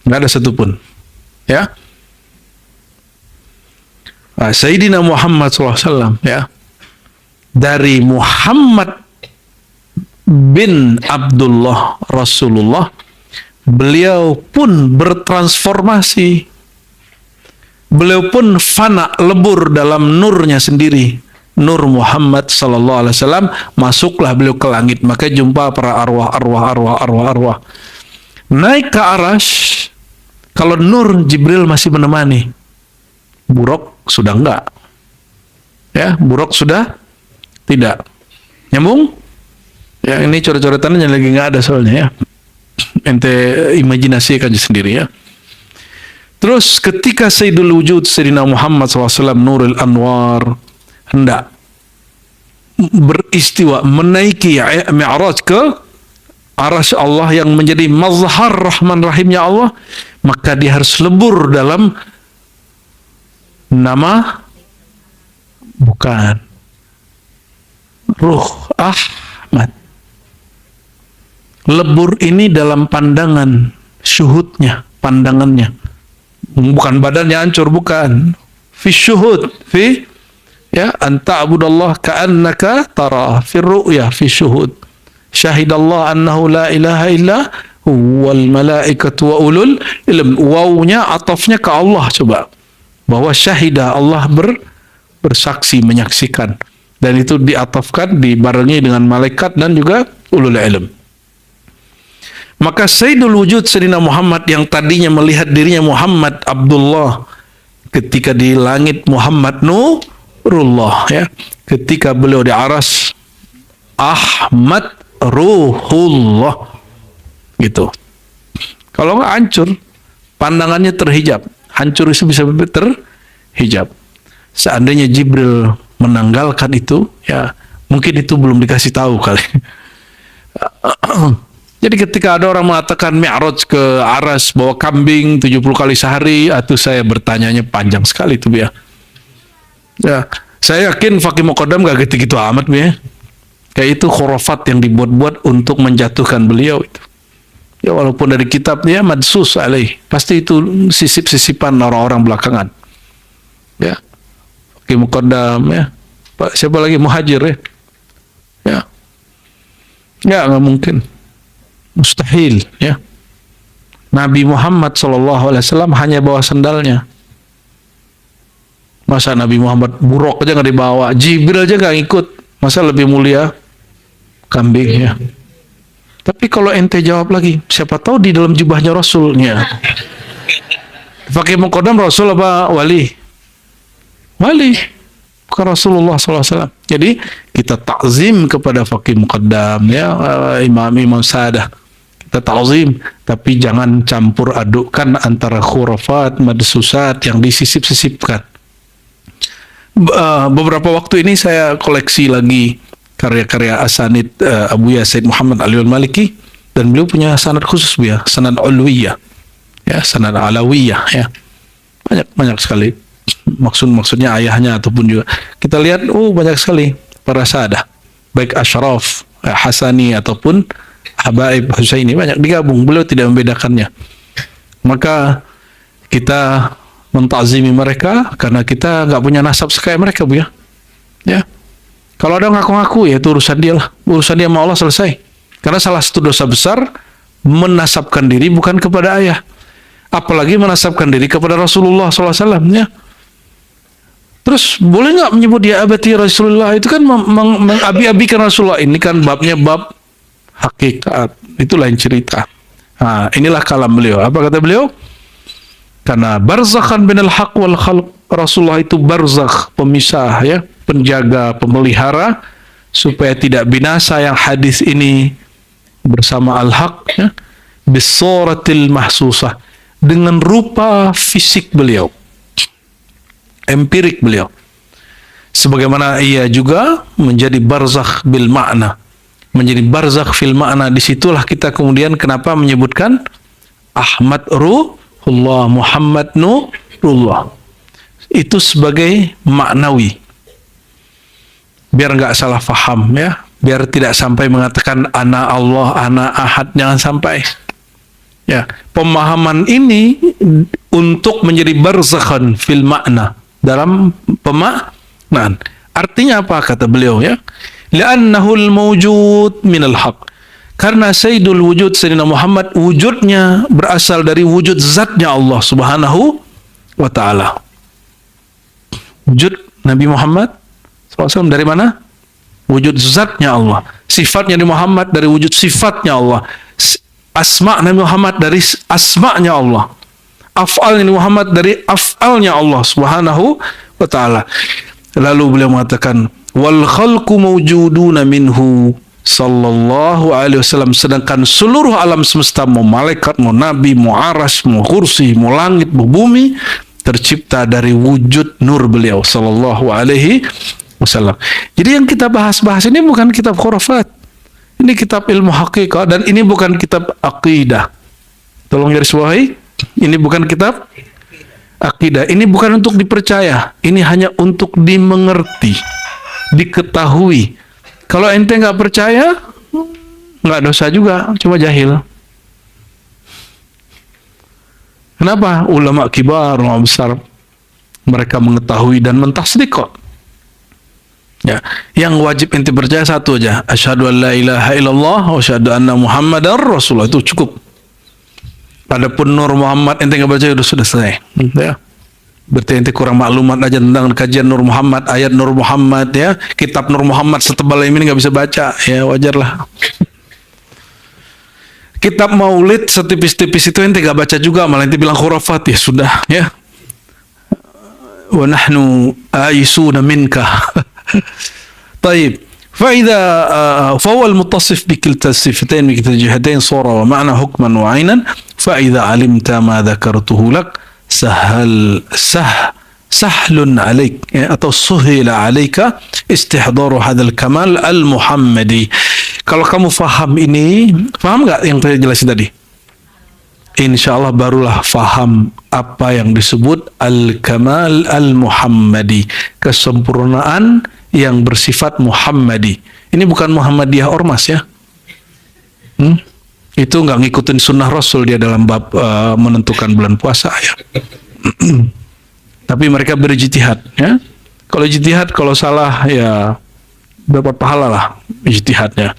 Nggak ada satupun. Ya. Nah, Sayyidina Muhammad SAW, ya, dari Muhammad bin Abdullah Rasulullah, beliau pun bertransformasi. Beliau pun fana, lebur dalam nurnya sendiri. Nur Muhammad sallallahu alaihi wasallam, masuklah beliau ke langit, maka jumpa para arwah. Naik ke arasy, kalau nur Jibril masih menemani. Buraq sudah enggak. Ya, Buraq sudah tidak. Nyambung? Ya, ini coret-coretannya lagi enggak ada soalnya, ya. Ente imajinasi aja sendiri, ya. Terus ketika Sayyidul Wujud Sayyidina Muhammad SAW Nurul Anwar hendak beristiwa, menaiki Mi'raj ke arasy Allah yang menjadi mazhar Rahman Rahimnya Allah, maka dia harus lebur dalam nama, bukan, Ruh Ahmad. Lebur ini dalam pandangan, syuhudnya, pandangannya, bukan badannya hancur, bukan. Fi syuhud, fi, ya, anta abudallah ka'annaka tara, fi ru'ya, fi syuhud. Syahidallah annahu la ilaha illa wal malaikatu wa ulul ilm. Wawnya atafnya ke Allah, coba. Bahwa syahidah, Allah bersaksi, menyaksikan. Dan itu diatafkan, dibarengi dengan malaikat dan juga ulul ilm. Maka Sayyidul Wujud Sayyidina Muhammad yang tadinya melihat dirinya Muhammad Abdullah, ketika di langit Muhammad Nurullah, ya. Ketika beliau di aras Ahmad Ruhullah, gitu. Kalau nggak hancur, pandangannya terhijab. Hancur itu bisa terhijab. Seandainya Jibril menanggalkan itu, ya mungkin itu belum dikasih tahu kali. Jadi ketika ada orang mengatakan Mi'raj ke aras bawa kambing 70 kali sehari, itu saya bertanyanya panjang sekali itu, ya. Ya, saya yakin Fakih Muqaddam gak gitu-gitu amat, ya. Kayak itu khurafat yang dibuat-buat untuk menjatuhkan beliau itu. Ya, walaupun dari kitabnya madsus alaih, pasti itu sisip-sisipan orang-orang belakangan. Ya. Fakih Muqaddam, ya. Pak, siapa lagi? Muhajir, ya. Ya. Ya, nggak mungkin. Mustahil, ya. Nabi Muhammad SAW hanya bawa sandalnya. Masa Nabi Muhammad buruk aja nggak dibawa, Jibril aja nggak ikut, masa lebih mulia kambing, ya. Tapi kalau ente jawab lagi, siapa tahu di dalam jubahnya Rasulnya. Pakai Muqaddam Rasul apa wali? Wali, bukan Rasulullah SAW. Jadi kita takzim kepada Fakih Muqaddam, ya, imam-imam sadah. Kita ta'zim, tapi jangan campur adukkan antara khurafat, madsusat yang disisip-sisipkan. Beberapa waktu ini saya koleksi lagi karya-karya asanid Abu Said Muhammad Aliul Maliki, dan beliau punya sanad khusus, ya, sanad ulwiyah, ya, sanad alawiyah, ya. Banyak sekali. Maksudnya ayahnya ataupun juga. Kita lihat, banyak sekali para sadah, baik asyraf, hasani ataupun habaib Husaini, banyak digabung, beliau tidak membedakannya. Maka kita mentazimi mereka karena kita nggak punya nasab sekaya mereka, Bu, ya. Ya. Kalau ada ngaku-ngaku, ya itu urusan dia lah, urusan dia sama Allah, selesai. Karena salah satu dosa besar menasabkan diri bukan kepada ayah, apalagi menasabkan diri kepada Rasulullah SAW, ya. Terus boleh nggak menyebut dia abati Rasulullah? Itu kan mengabi-abikan Rasulullah. Ini kan babnya bab hakikat, itu lain cerita. Nah, inilah kalam beliau. Apa kata beliau? Karena barzakhan binal haq wal khalq, Rasulullah itu barzakh, pemisah, ya, penjaga, pemelihara supaya tidak binasa yang hadis ini bersama al-haq, ya, bisuratil mahsusah, dengan rupa fisik beliau, empirik beliau. Sebagaimana ia juga menjadi barzakh bil makna, menjadi barzakh fil makna. Disitulah kita kemudian kenapa menyebutkan Ahmad Ruhullah, Muhammad Nurullah. Itu sebagai maknawi. Biar nggak salah faham ya. Biar tidak sampai mengatakan ana Allah, ana ahad, jangan sampai. Ya, pemahaman ini untuk menjadi barzakhan fil makna, dalam pemaknaan. Artinya apa kata beliau ya? Li'annahul mawjud minal haq. Karena Sayyidul Wujud Sayyidina Muhammad wujudnya berasal dari wujud zatnya Allah Subhanahu wa ta'ala. Wujud Nabi Muhammad SAW dari mana? Wujud zatnya Allah. Sifatnya Nabi Muhammad dari wujud sifatnya Allah. Asma Nabi Muhammad dari asma'nya Allah. Af'al Nabi Muhammad dari af'alnya Allah Subhanahu wa ta'ala. Lalu beliau mengatakan, wal khalqu mawjuduna minhu sallallahu alaihi wasallam. Sedangkan seluruh alam semesta, mau malaikat, mau nabi, mau aras, mau kursi, mau langit, mau bumi, tercipta dari wujud nur beliau sallallahu alaihi wasallam. Jadi yang kita bahas-bahas ini bukan kitab khurafat. Ini kitab ilmu hakikat, dan ini bukan kitab akidah. Tolong garis bawahi, ini bukan kitab akidah. Ini bukan untuk dipercaya. Ini hanya untuk dimengerti, diketahui. Kalau ente nggak percaya, nggak dosa juga, cuma jahil. Kenapa? Ulama kibar, ulama besar, mereka mengetahui dan mentasdik kok. Ya, yang wajib ente percaya satu aja, asyhadu an la ilaha illallah wa asyhadu anna muhammadar rasulullah, itu cukup. Adapun Nur Muhammad ente nggak percaya, sudah selesai. Ya. Berarti ente kurang maklumat aja tentang kajian Nur Muhammad, ayat Nur Muhammad ya, kitab Nur Muhammad setebal ini nggak bisa baca, ya wajarlah. Kitab Maulid setipis-tipis itu ente nggak baca juga, malah ente bilang khurafat, ya sudah ya. Wa nahnu aisuna minka. طيب فإذا فهو المتصف بكلتا الصفتين بكلتا الجهتين صورة ومعنى حكما وعينا فإذا علمت ما ذكرته لك سهل عليك atau سهل عليك استحضار هذا الكمال المحمدي. Kalau kamu faham ini, faham nggak yang saya jelasin tadi? Insya Allah barulah faham apa yang disebut al-kamal al-muhammadi, kesempurnaan yang bersifat Muhammadi. Ini bukan Muhammadiyah ormas ya. Itu nggak ngikutin sunnah Rasul dia dalam bab menentukan bulan puasa ya. Tapi mereka berijtihad ya. Kalau ijtihad, kalau salah ya dapat pahala lah ijtihadnya.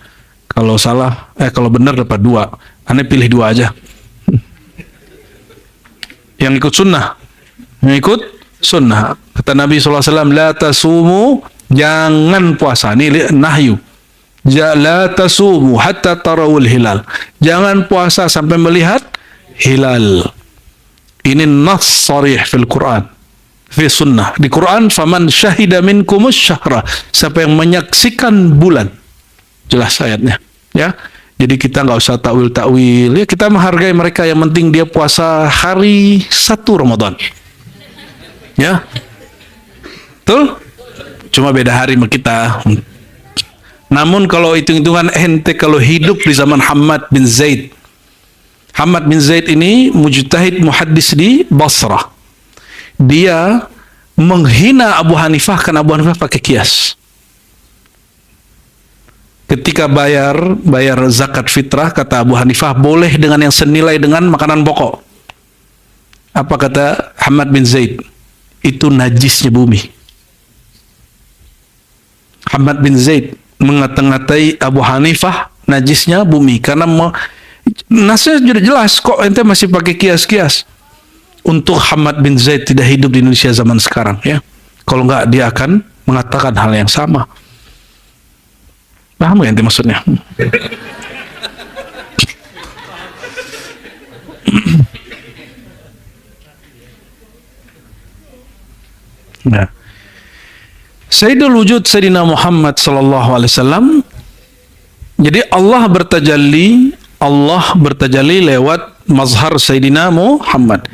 Kalau salah, kalau benar dapat 2. Aneh pilih 2 aja. Yang ikut sunnah, yang ikut sunnah. Kata Nabi SAW, la tasumu, jangan puasa. Ini nahyu. La tasumu hatta tarawul hilal. Jangan puasa sampai melihat hilal. Ini nas sarih fil Quran, fi sunnah. Di Quran, faman syahida minkumus syahra, siapa yang menyaksikan bulan. Jelas ayatnya ya. Jadi kita nggak usah takwil-takwil ya, kita menghargai mereka, yang penting dia puasa hari 1 Ramadan ya, betul? Cuma beda hari sama kita. Namun kalau hitung-hitungan ente, kalau hidup di zaman Hamad bin Zaid. Hamad bin Zaid ini mujtahid muhaddis di Basrah. Dia menghina Abu Hanifah karena Abu Hanifah pakai kias. Ketika bayar zakat fitrah, kata Abu Hanifah boleh dengan yang senilai dengan makanan pokok. Apa kata Hamad bin Zaid? Itu najisnya bumi. Hamad bin Zaid mengata-ngatai Abu Hanifah najisnya bumi, karena nasnya sudah jelas, kok ente masih pakai kias-kias. Untuk Hamad bin Zaid tidak hidup di Indonesia zaman sekarang ya. Kalau enggak, dia akan mengatakan hal yang sama. Paham gak ente maksudnya? Nah, Sayyidul Wujud Sayyidina Muhammad sallallahu alaihi wasallam. Jadi Allah bertajalli lewat mazhar Sayyidina Muhammad.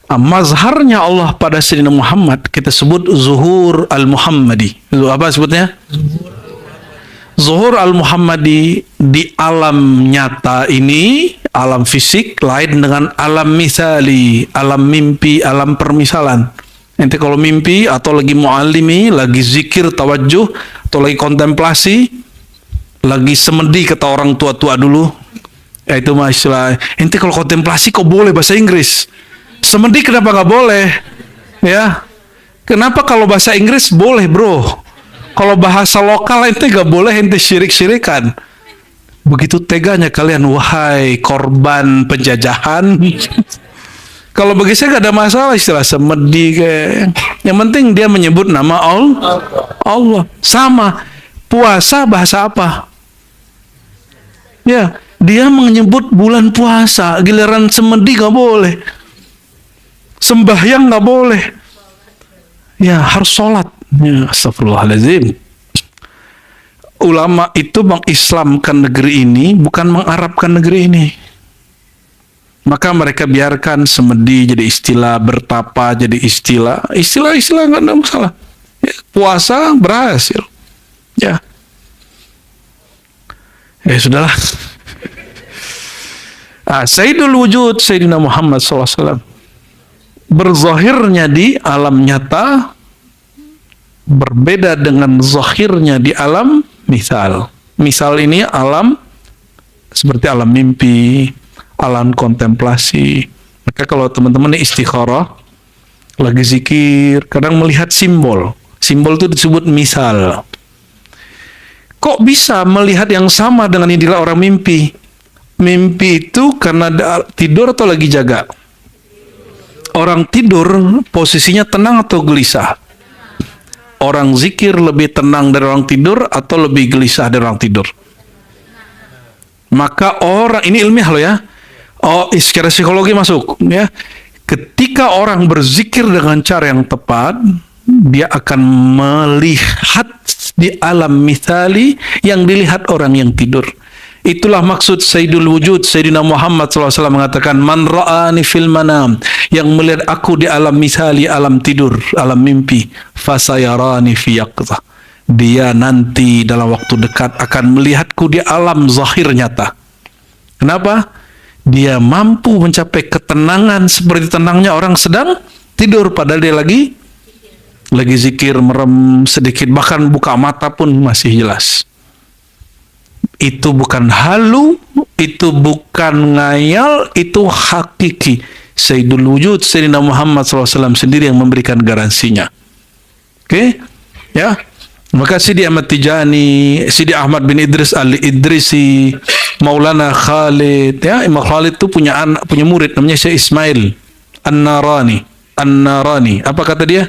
Mazharnya Allah pada Sayyidina Muhammad kita sebut zuhur al-Muhammadi. Apa sebutnya? Zuhur al-Muhammadi di alam nyata ini, alam fisik lain dengan alam misali, alam mimpi, alam permisalan. Nanti kalau mimpi atau lagi mu'allimi, lagi zikir, tawajjuh, atau lagi kontemplasi, lagi semedi kata orang tua-tua dulu, ya itu mah istilah. Nanti kalau kontemplasi kok boleh bahasa Inggris? Semedi kenapa nggak boleh? Ya, kenapa kalau bahasa Inggris boleh bro? Kalau bahasa lokal ente nggak boleh, ente syirik-syirikan. Begitu teganya kalian, wahai korban penjajahan. Kalau bagi saya nggak ada masalah istilah semedi kayak. Yang penting dia menyebut nama Allah. Sama puasa bahasa apa? Ya, dia menyebut bulan puasa. Giliran semedi nggak boleh. Sembahyang nggak boleh. Ya, harus sholat. Ya, astagfirullahaladzim. Ulama itu mengislamkan negeri ini, bukan mengarabkan negeri ini. Maka mereka biarkan semedi jadi istilah, bertapa jadi istilah. Istilah-istilah nggak ada masalah. Ya, puasa berhasil. Ya. Sudahlah. Sayyidul Wujud, Sayyidina Muhammad SAW. Berzahirnya di alam nyata berbeda dengan zahirnya di alam misal. Misal ini alam seperti alam mimpi, alam kontemplasi. Maka kalau teman-teman istikharah, lagi zikir, kadang melihat simbol. Simbol itu disebut misal. Kok bisa melihat yang sama dengan yang dilihat orang mimpi? Mimpi itu karena tidur atau lagi jaga? Orang tidur posisinya tenang atau gelisah? Orang zikir lebih tenang dari orang tidur atau lebih gelisah dari orang tidur? Maka orang, ini ilmiah loh ya. Secara psikologi masuk ya. Ketika orang berzikir dengan cara yang tepat, dia akan melihat di alam mithali yang dilihat orang yang tidur. Itulah maksud Sayyidul Wujud, Sayyidina Muhammad SAW mengatakan, Man ra'ani fil manam, yang melihat aku di alam misali, alam tidur, alam mimpi, fasayarani fi yaqzah. Dia nanti dalam waktu dekat akan melihatku di alam zahir nyata. Kenapa? Dia mampu mencapai ketenangan seperti tenangnya orang sedang tidur, padahal dia lagi zikir, merem sedikit, bahkan buka mata pun masih jelas. Itu bukan halu, itu bukan ngayal, itu hakiki. Sayyidul Wujud, Sayyidina Muhammad SAW sendiri yang memberikan garansinya. Oke? Ya. Maka Sidi Ahmad Tijani, Sidi Ahmad bin Idris Al-Idrisi, Maulana Khalid, ya, Imam Khalid itu punya murid namanya Syekh Ismail An-Narani. Apa kata dia?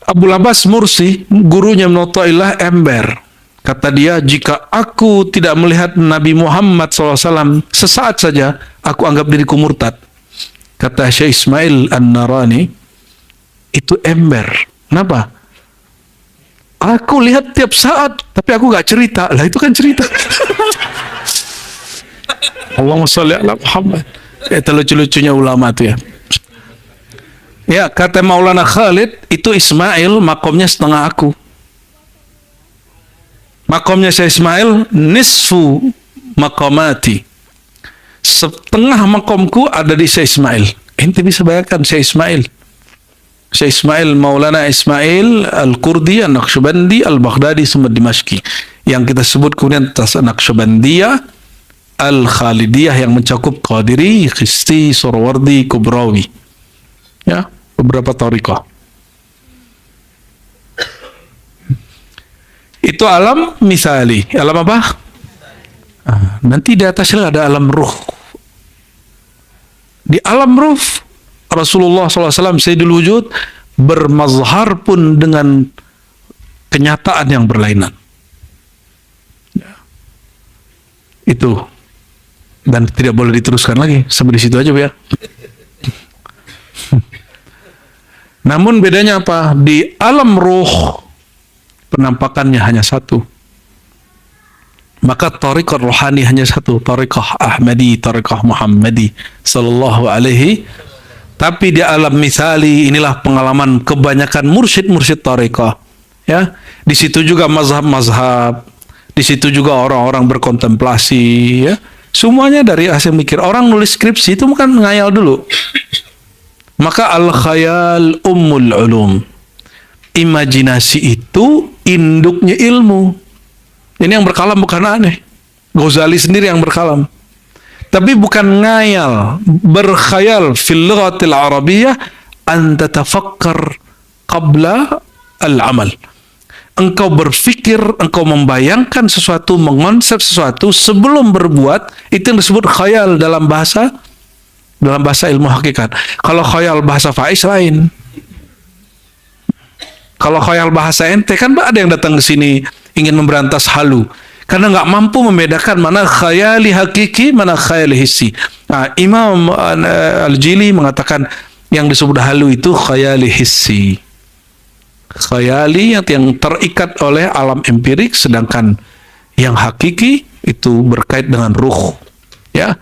Abul Abbas Mursi, gurunya Mu'ta'ilah ember. Kata dia, jika aku tidak melihat Nabi Muhammad SAW sesaat saja, aku anggap diriku murtad. Kata Syekh Ismail An-Narani, itu ember. Kenapa? Aku lihat tiap saat, tapi aku gak cerita. Lah itu kan cerita. Allahumma sholli ala Muhammad. Itu lucu-lucunya ulama tuh ya. Ya, kata Maulana Khalid, itu Ismail makomnya setengah aku. Makomnya Syekh Ismail nisfu makomati. Setengah makomku ada di Syekh Ismail. Ente bisa bayangkan Syekh Ismail. Syekh Ismail Maulana Ismail Al-Qurdi, An-Naqsyabandi, Al-Baghdadi, semua Dimashqi. Yang kita sebut kemudian Naqsyabandiyah, Al-Khalidiyah yang mencakup Qadiri, Khisti, Surawardi, Kubrawi. Ya, beberapa tariqah. Itu alam misali. Alam apa? Nanti di atasnya ada alam ruh. Di alam ruh, Rasulullah SAW, Sayyidul Wujud, bermazhar pun dengan kenyataan yang berlainan. Itu. Dan tidak boleh diteruskan lagi. Sampai di situ aja, ya. Namun bedanya apa? Di alam ruh, penampakannya hanya satu. Maka tariqah rohani hanya satu, tariqah Ahmadi, tariqah Muhammadi sallallahu alaihi Tapi di alam misali inilah pengalaman kebanyakan mursyid-mursyid tarekat. Ya, di situ juga mazhab-mazhab, di situ juga orang-orang berkontemplasi. Ya, semuanya dari hasil mikir. Orang nulis skripsi itu bukan ngayal dulu. Maka al-khayal ummul ulum. Imajinasi itu induknya ilmu. Ini yang berkalam bukan aneh. Ghazali sendiri yang berkalam. Tapi bukan ngayal, berkhayal fil lughatil arabiyyah an tatafakkar qabla al-amal. Engkau berpikir, engkau membayangkan sesuatu, mengonsep sesuatu sebelum berbuat, itu yang disebut khayal dalam bahasa ilmu hakikat. Kalau khayal bahasa Faiz lain. Kalau khayal bahasa ente kan ada yang datang ke sini ingin memberantas halu. Karena nggak mampu membedakan mana khayali hakiki, mana khayali hissi. Nah, Imam Al-Jili mengatakan yang disebut halu itu khayali hissi. Khayali yang terikat oleh alam empirik, sedangkan yang hakiki itu berkait dengan ruh. Ya,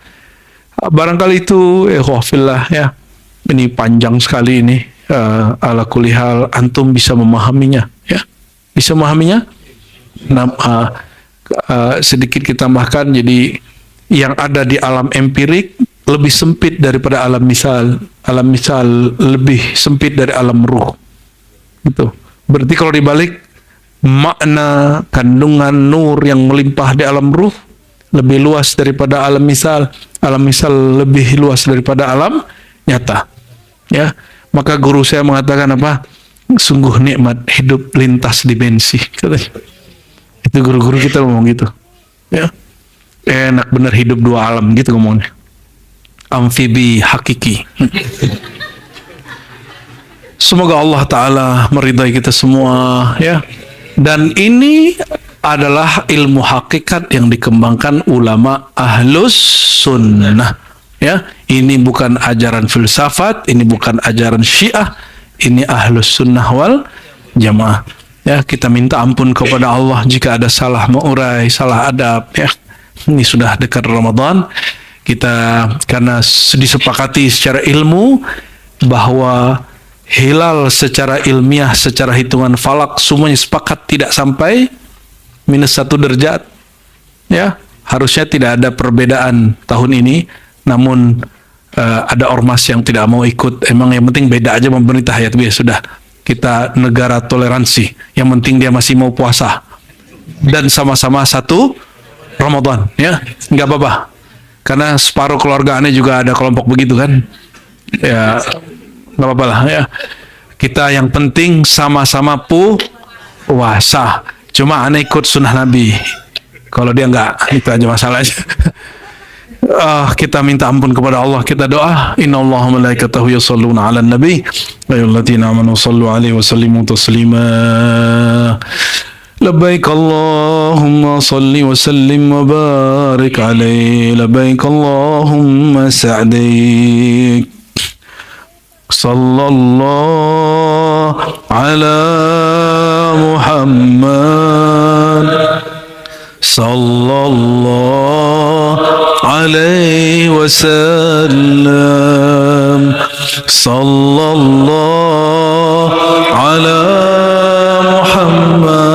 barangkali itu fillah ya. Ini panjang sekali ini. Ala kulli hal antum bisa memahaminya. Ya, bisa memahaminya. Sedikit kita tambahkan, jadi yang ada di alam empirik lebih sempit daripada alam misal. Alam misal lebih sempit dari alam ruh. Gitu. Berarti kalau dibalik, makna kandungan nur yang melimpah di alam ruh lebih luas daripada alam misal. Alam misal lebih luas daripada alam nyata. Ya, maka guru saya mengatakan apa? Sungguh nikmat hidup lintas dimensi. Katanya. Itu guru-guru kita ngomong gitu. Ya, enak bener hidup dua alam gitu ngomongnya. Amfibi hakiki. Semoga Allah Ta'ala meridai kita semua, ya. Dan ini adalah ilmu hakikat yang dikembangkan ulama ahlus sunnah, ya. Ini bukan ajaran filsafat, ini bukan ajaran syiah, ini ahlus sunnah wal jamaah. Ya, kita minta ampun kepada Allah jika ada salah maurai, salah adab, ya. Ini sudah dekat Ramadan. Kita karena disepakati secara ilmu bahwa hilal secara ilmiah, secara hitungan falak semuanya sepakat tidak sampai -1 derajat. Ya, harusnya tidak ada perbedaan tahun ini. Namun ada ormas yang tidak mau ikut. Emang yang penting beda aja pemerintah, ya sudah. Kita negara toleransi. Yang penting dia masih mau puasa dan sama-sama satu Ramadan, ya nggak apa-apa. Karena separuh keluarga aneh juga ada kelompok begitu kan. Ya nggak apa-apa lah ya. Kita yang penting sama-sama puasa. Cuma aneh ikut sunnah Nabi. Kalau dia nggak, itu aja masalahnya. Kita minta ampun kepada Allah, kita doa. Innallaha malaikatahu yusholluna 'alan nabi wa ayyuhalladzina amanu shallu 'alaihi wa sallimu taslima. Labbaik Allahumma shalli wa sallim wa barik 'alaihi. Labbaik Allahumma sa'dik. Sallallahu ala Muhammad sallallahu alaihi wasallam. Sallallahu ala Muhammad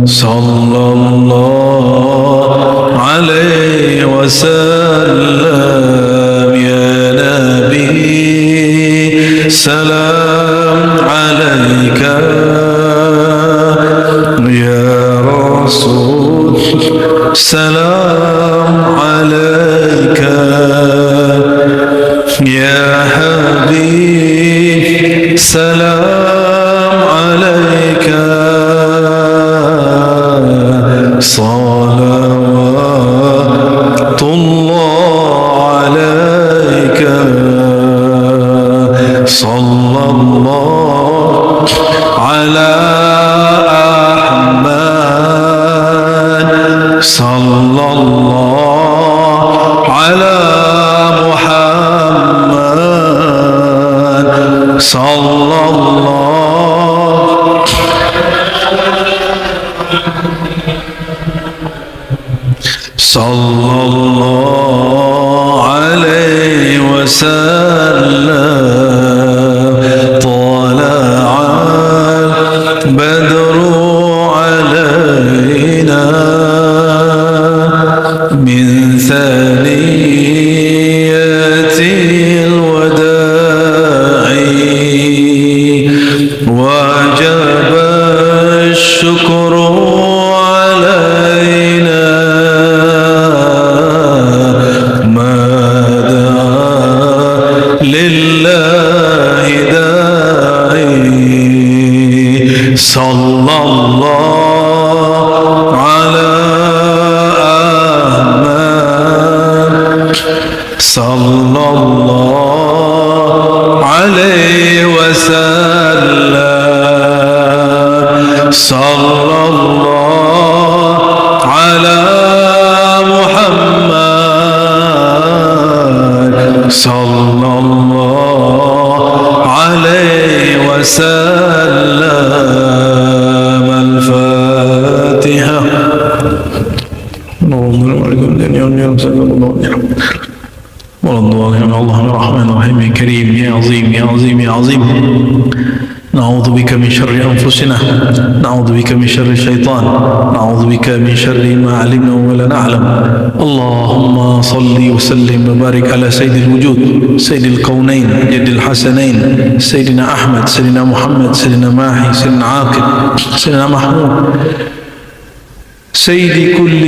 sallallahu alaihi wasallam. Ya Nabi salam alaika, ya Rasul salam alaika, ya Habib salam alaika. Salawatullah alaika. Sallallahu ala Ahmad. Sallallahu ala Muhammad. Sallallahu sallallahu alaihi وسلم طلع البدر علينا من ثنيات الوداع وجب الشكر علينا ما دعا لله داعي صلى الله على أحمد صلى الله عليه وسلم صلى الله على محمد صلى الله عليه وسلم الفاتحة اللهم الرحمن الرحيم يا كريم يا عظيم يا عظيم يا عظيم نعوذ بك من شر أنفسنا نعوذ بك من شر الشيطان نعوذ بك من شر ما علمنا وما لا نعلم اللهم صل وسلم وبارك على سيد الوجود سيد الكونين جد الحسنين سيدنا أحمد سيدنا محمد سيدنا ماحي سيدنا عاقب سيدنا محمود سيد كل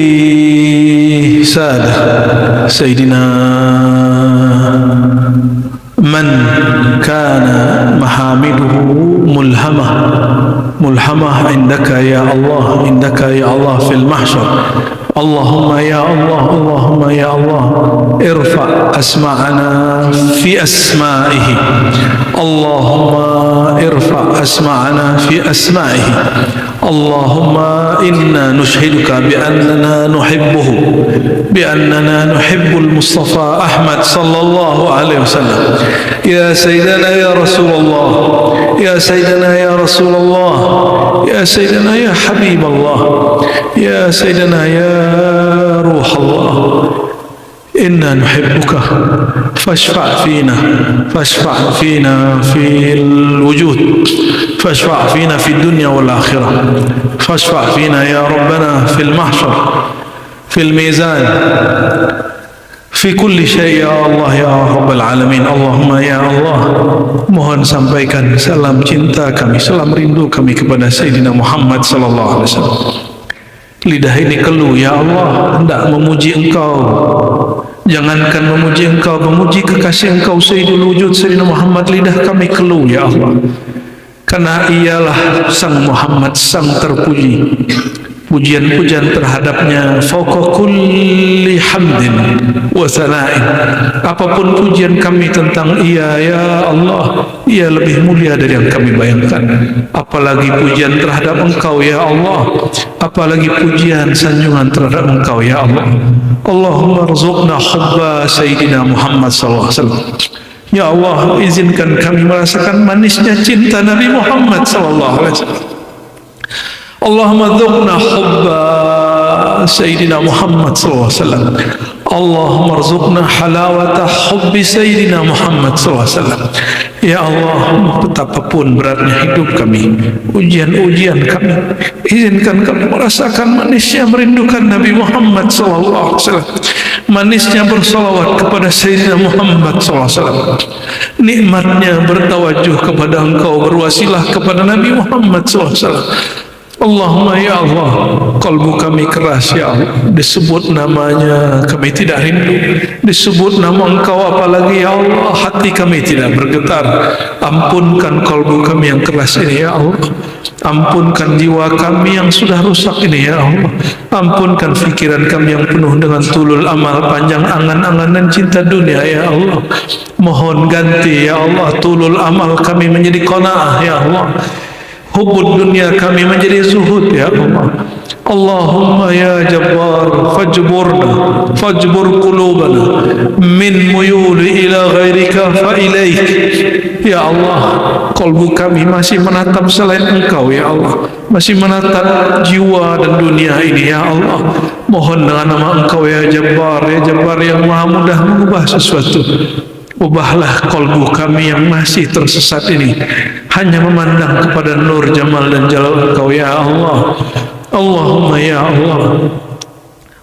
سادة سيدنا من كان محامده ملهمة عندك يا الله عندك يا الله في المحشر اللهم يا الله اللهم يا الله ارفع أسماءنا في أسمائه اللهم ارفع أسماءنا في أسمائه اللهم إنا نشهدك بأننا نحبه بأننا نحب المصطفى أحمد صلى الله عليه وسلم يا سيدنا يا رسول الله يا سيدنا يا رسول الله يا سيدنا يا حبيب الله يا سيدنا يا روح الله إنا نحبك فاشفع فينا في الوجود فاشفع فينا في الدنيا والآخرة فاشفع فينا يا ربنا في المحشر في الميزان في كل شيء يا الله ya Rabbal Alamin Allahumma ya Allah mohon sampaikan salam cinta kami salam rindu kami kepada Sayyidina Muhammad sallallahu alaihi wasallam lidah ini keluh ya Allah hendak memuji engkau jangankan memuji engkau memuji kekasih engkau Sayyidul Wujud Sayyidina Muhammad lidah kami keluh ya Allah karena ialah sang Muhammad sang terpuji pujian-pujian terhadapnya fauqa kulli hamdin wa sana'in apapun pujian kami tentang ia ya Allah ia lebih mulia dari yang kami bayangkan apalagi pujian terhadap engkau ya Allah apalagi pujian sanjungan terhadap engkau ya Allah Allahumma rzuqna hubba Sayyidina Muhammad sallallahu alaihi wasallam ya Allah izinkan kami merasakan manisnya cinta Nabi Muhammad sallallahu alaihi wasallam Allahumma dzuqna hubba Sayyidina Muhammad sallallahu alaihi wasallam Allahumma rzuqna halawata hubbi Sayyidina Muhammad sallallahu alaihi wasallam ya Allah betapapun beratnya hidup kami ujian-ujian kami izinkan kami merasakan manisnya merindukan Nabi Muhammad sallallahu alaihi wasallam manisnya bersalawat kepada Sayyidina Muhammad sallallahu alaihi wasallam nikmatnya bertawajuh kepada engkau berwasilah kepada Nabi Muhammad sallallahu alaihi wasallam Allahumma ya Allah kalbu kami keras ya Allah disebut namanya kami tidak rindu disebut nama engkau apalagi ya Allah hati kami tidak bergetar ampunkan kalbu kami yang keras ini ya Allah ampunkan jiwa kami yang sudah rusak ini ya Allah ampunkan fikiran kami yang penuh dengan tulul amal panjang angan-angan dan cinta dunia ya Allah mohon ganti ya Allah tulul amal kami menjadi qanaah ya Allah hubud dunia kami menjadi zuhud ya Allah Allahumma ya Jabbar fajbur qulubana min muyuli ila ghairika fa ilaik ya Allah kalbu kami masih menatap selain engkau ya Allah masih menatap jiwa dan dunia ini ya Allah mohon dengan nama engkau ya Jabbar yang maha mudah mengubah sesuatu ubahlah kolbu kami yang masih tersesat ini hanya memandang kepada nur jamal dan jalal Engkau ya Allah. Allahumma ya Allah,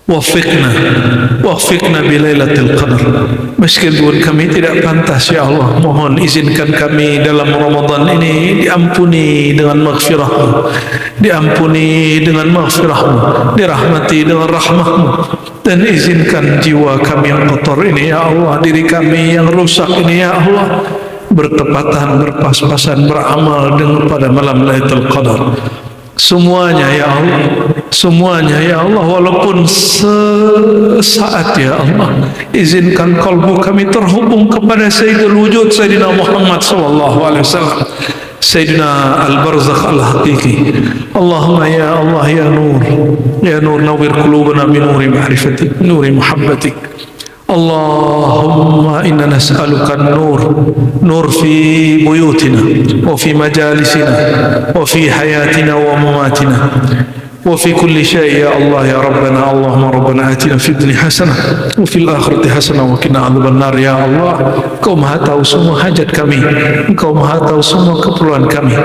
Wafiqna bilailatul qadar. Meskipun kami tidak pantas ya Allah, mohon izinkan kami dalam Ramadan ini diampuni dengan maghfirah-Mu, diampuni dengan maghfirah-Mu, dirahmati dengan rahmah-Mu, dan izinkan jiwa kami yang kotor ini ya Allah, diri kami yang rusak ini ya Allah, bertepatan, berpas-pasan, beramal dengan pada malam Lailatul Qadar. Semuanya ya Allah, semuanya ya Allah, walaupun sesaat ya Allah, izinkan kalbu kami terhubung kepada Sayyidul Wujud Sayyidina Muhammad sallallahu alaihi wasallam, Sayyidina Al-Barzakh Al-Haqiqi. Allahumma ya Allah ya Nur nawwir qulubana bi nuri ma'rifatik, nuri muhabbatik. Allahumma inna nas'aluka nur fi buyutina wa fi majalisina wa fi hayatina wa mamatina wa fi kulli syai' ya Allah ya Rabbana. Allahumma Rabbana atina fid dunya hasanah wa fil akhirati hasanah wa qina adzabannar ya Allah. Engkau Maha tahu semua hajat kami, Engkau Maha tahu semua keperluan kami.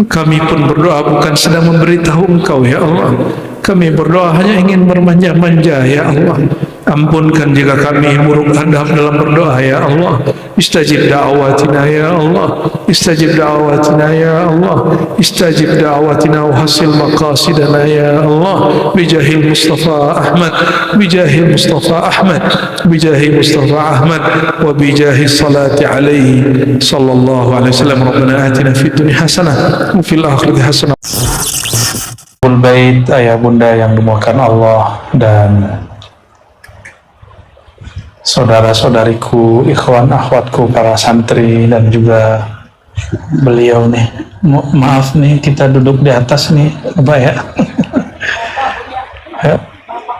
Kami pun berdoa bukan sedang memberitahu Engkau ya Allah, kami berdoa hanya ingin bermanja-manja ya Allah. Ampunkan jika kami buruk adab dalam berdoa ya Allah. Istajib da'awatina ya Allah, istajib da'awatina ya Allah, istajib da'awatina wa hasil maqasidana ya Allah, bijahil Mustafa Ahmad, bijahil Mustafa Ahmad, bijahil Mustafa Ahmad, wa bijahil salati alaihi sallallahu alaihi wasallam. Rabbana atina fid dunya hasanah wa fil akhirati hasanah. Bait, ayah bunda yang dimuliakan Allah dan saudara-saudariku, ikhwan akhwatku, para santri dan juga beliau nih. Maaf nih, kita duduk di atas nih, Bapak ya. Ya.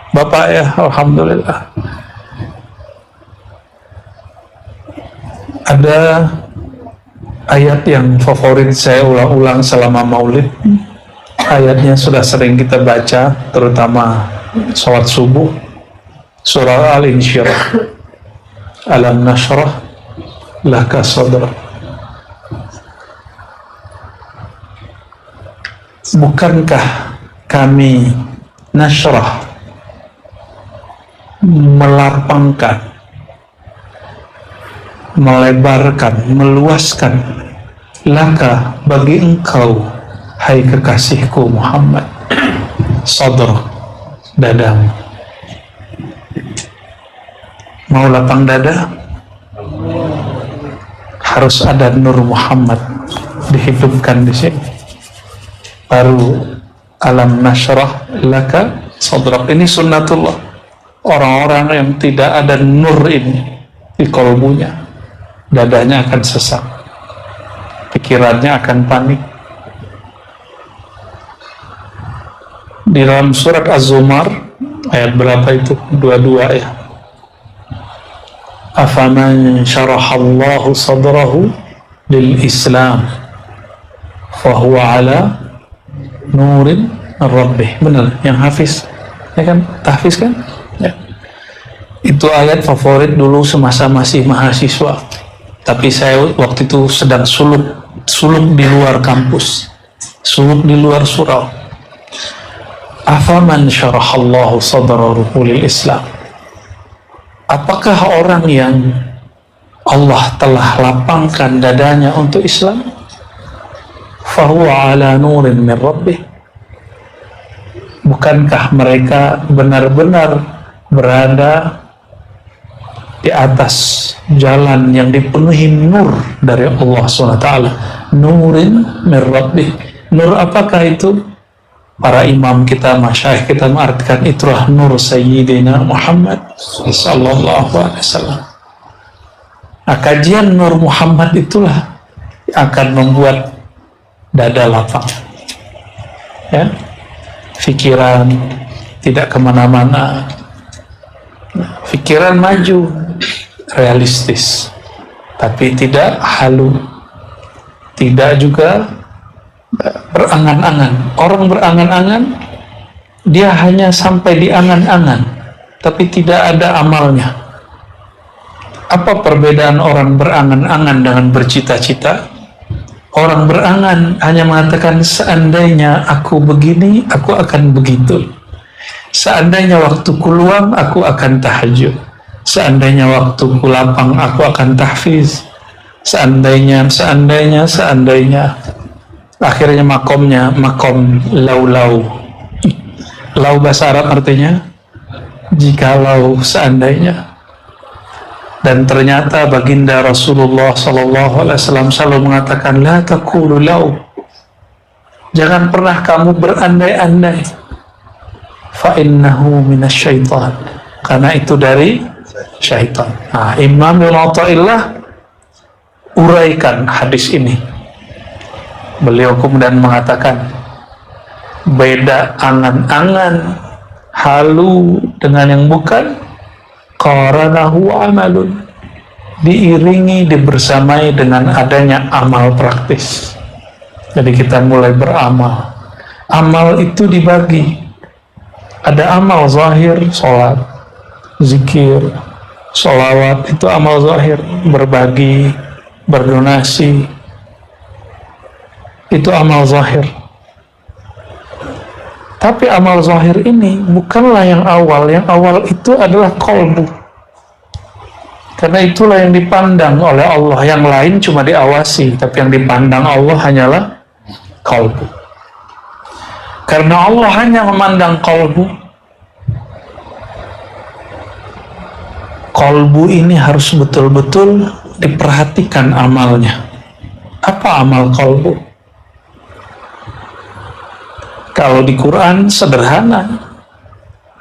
Bapak ya, alhamdulillah. Ada ayat yang favorit saya ulang-ulang selama Maulid. Ayatnya sudah sering kita baca, terutama sholat subuh. Surah Al-Insyirah. Alam nashrah laka sadrak. Bukankah kami nashrah, melapangkan, melebarkan, meluaskan, laka bagi engkau, hai kekasihku Muhammad, sadrak, dadamu. Mau lapang dada, harus ada Nur Muhammad dihidupkan di sini. Baru alam nashrah laka sadrak. Ini sunnatullah. Orang-orang yang tidak ada nur ini di kolbunya, dadanya akan sesak, pikirannya akan panik. Di dalam surat Az-Zumar ayat berapa itu? 22 ya. Afaman syarahallahu sadrahu lil Islam fahuwa ala nurin rabbih. Benar yang hafiz ya kan, tahfiz kan ya. Itu ayat favorit dulu semasa masih mahasiswa, tapi saya waktu itu sedang suluk di luar kampus, suluk di luar surau. Afaman syarahallahu sadrahu lil Islam, apakah orang yang Allah telah lapangkan dadanya untuk Islam, fahuwa ala nurin min rabbih, bukankah mereka benar-benar berada di atas jalan yang dipenuhi nur dari Allah SWT. Nurin min rabbih. Nur apakah itu? Para imam kita, masyayikh kita mengartikan itulah nur Sayyidina Muhammad sallallahu alaihi wasallam. Nah, kajian Nur Muhammad itulah akan membuat dada lapang, ya, pikiran tidak kemana-mana, pikiran maju, realistis, tapi tidak halu, tidak juga berangan-angan. Orang berangan-angan, dia hanya sampai di angan-angan, tapi tidak ada amalnya. Apa perbedaan orang berangan-angan dengan bercita-cita? Orang berangan hanya mengatakan, seandainya aku begini, aku akan begitu. Seandainya waktuku luang, aku akan tahajud. Seandainya waktuku lapang, aku akan tahfiz. Seandainya. Akhirnya makomnya makom lau-lau. Lau bahasa Arab artinya jikalau, seandainya. Dan ternyata baginda Rasulullah SAW selalu mengatakan, la taqulu lau, jangan pernah kamu berandai-andai, fa innahu minasyaitan, karena itu dari syaitan. Nah, Imam Ibn Athaillah uraikan hadis ini. Beliau kemudian mengatakan, beda angan-angan halu dengan yang bukan, qaranahu amalun, diiringi, dibersamai dengan adanya amal praktis. Jadi kita mulai beramal. Amal itu dibagi. Ada amal zahir, sholat, zikir, sholawat, itu amal zahir. Berbagi, berdonasi, itu amal zahir. Tapi amal zahir ini bukanlah yang awal. Yang awal itu adalah qalbu. Karena itulah yang dipandang oleh Allah. Yang lain cuma diawasi, tapi yang dipandang Allah hanyalah qalbu. Karena Allah hanya memandang qalbu. Qalbu ini harus betul-betul diperhatikan amalnya. Apa amal qalbu? Kalau di Quran sederhana,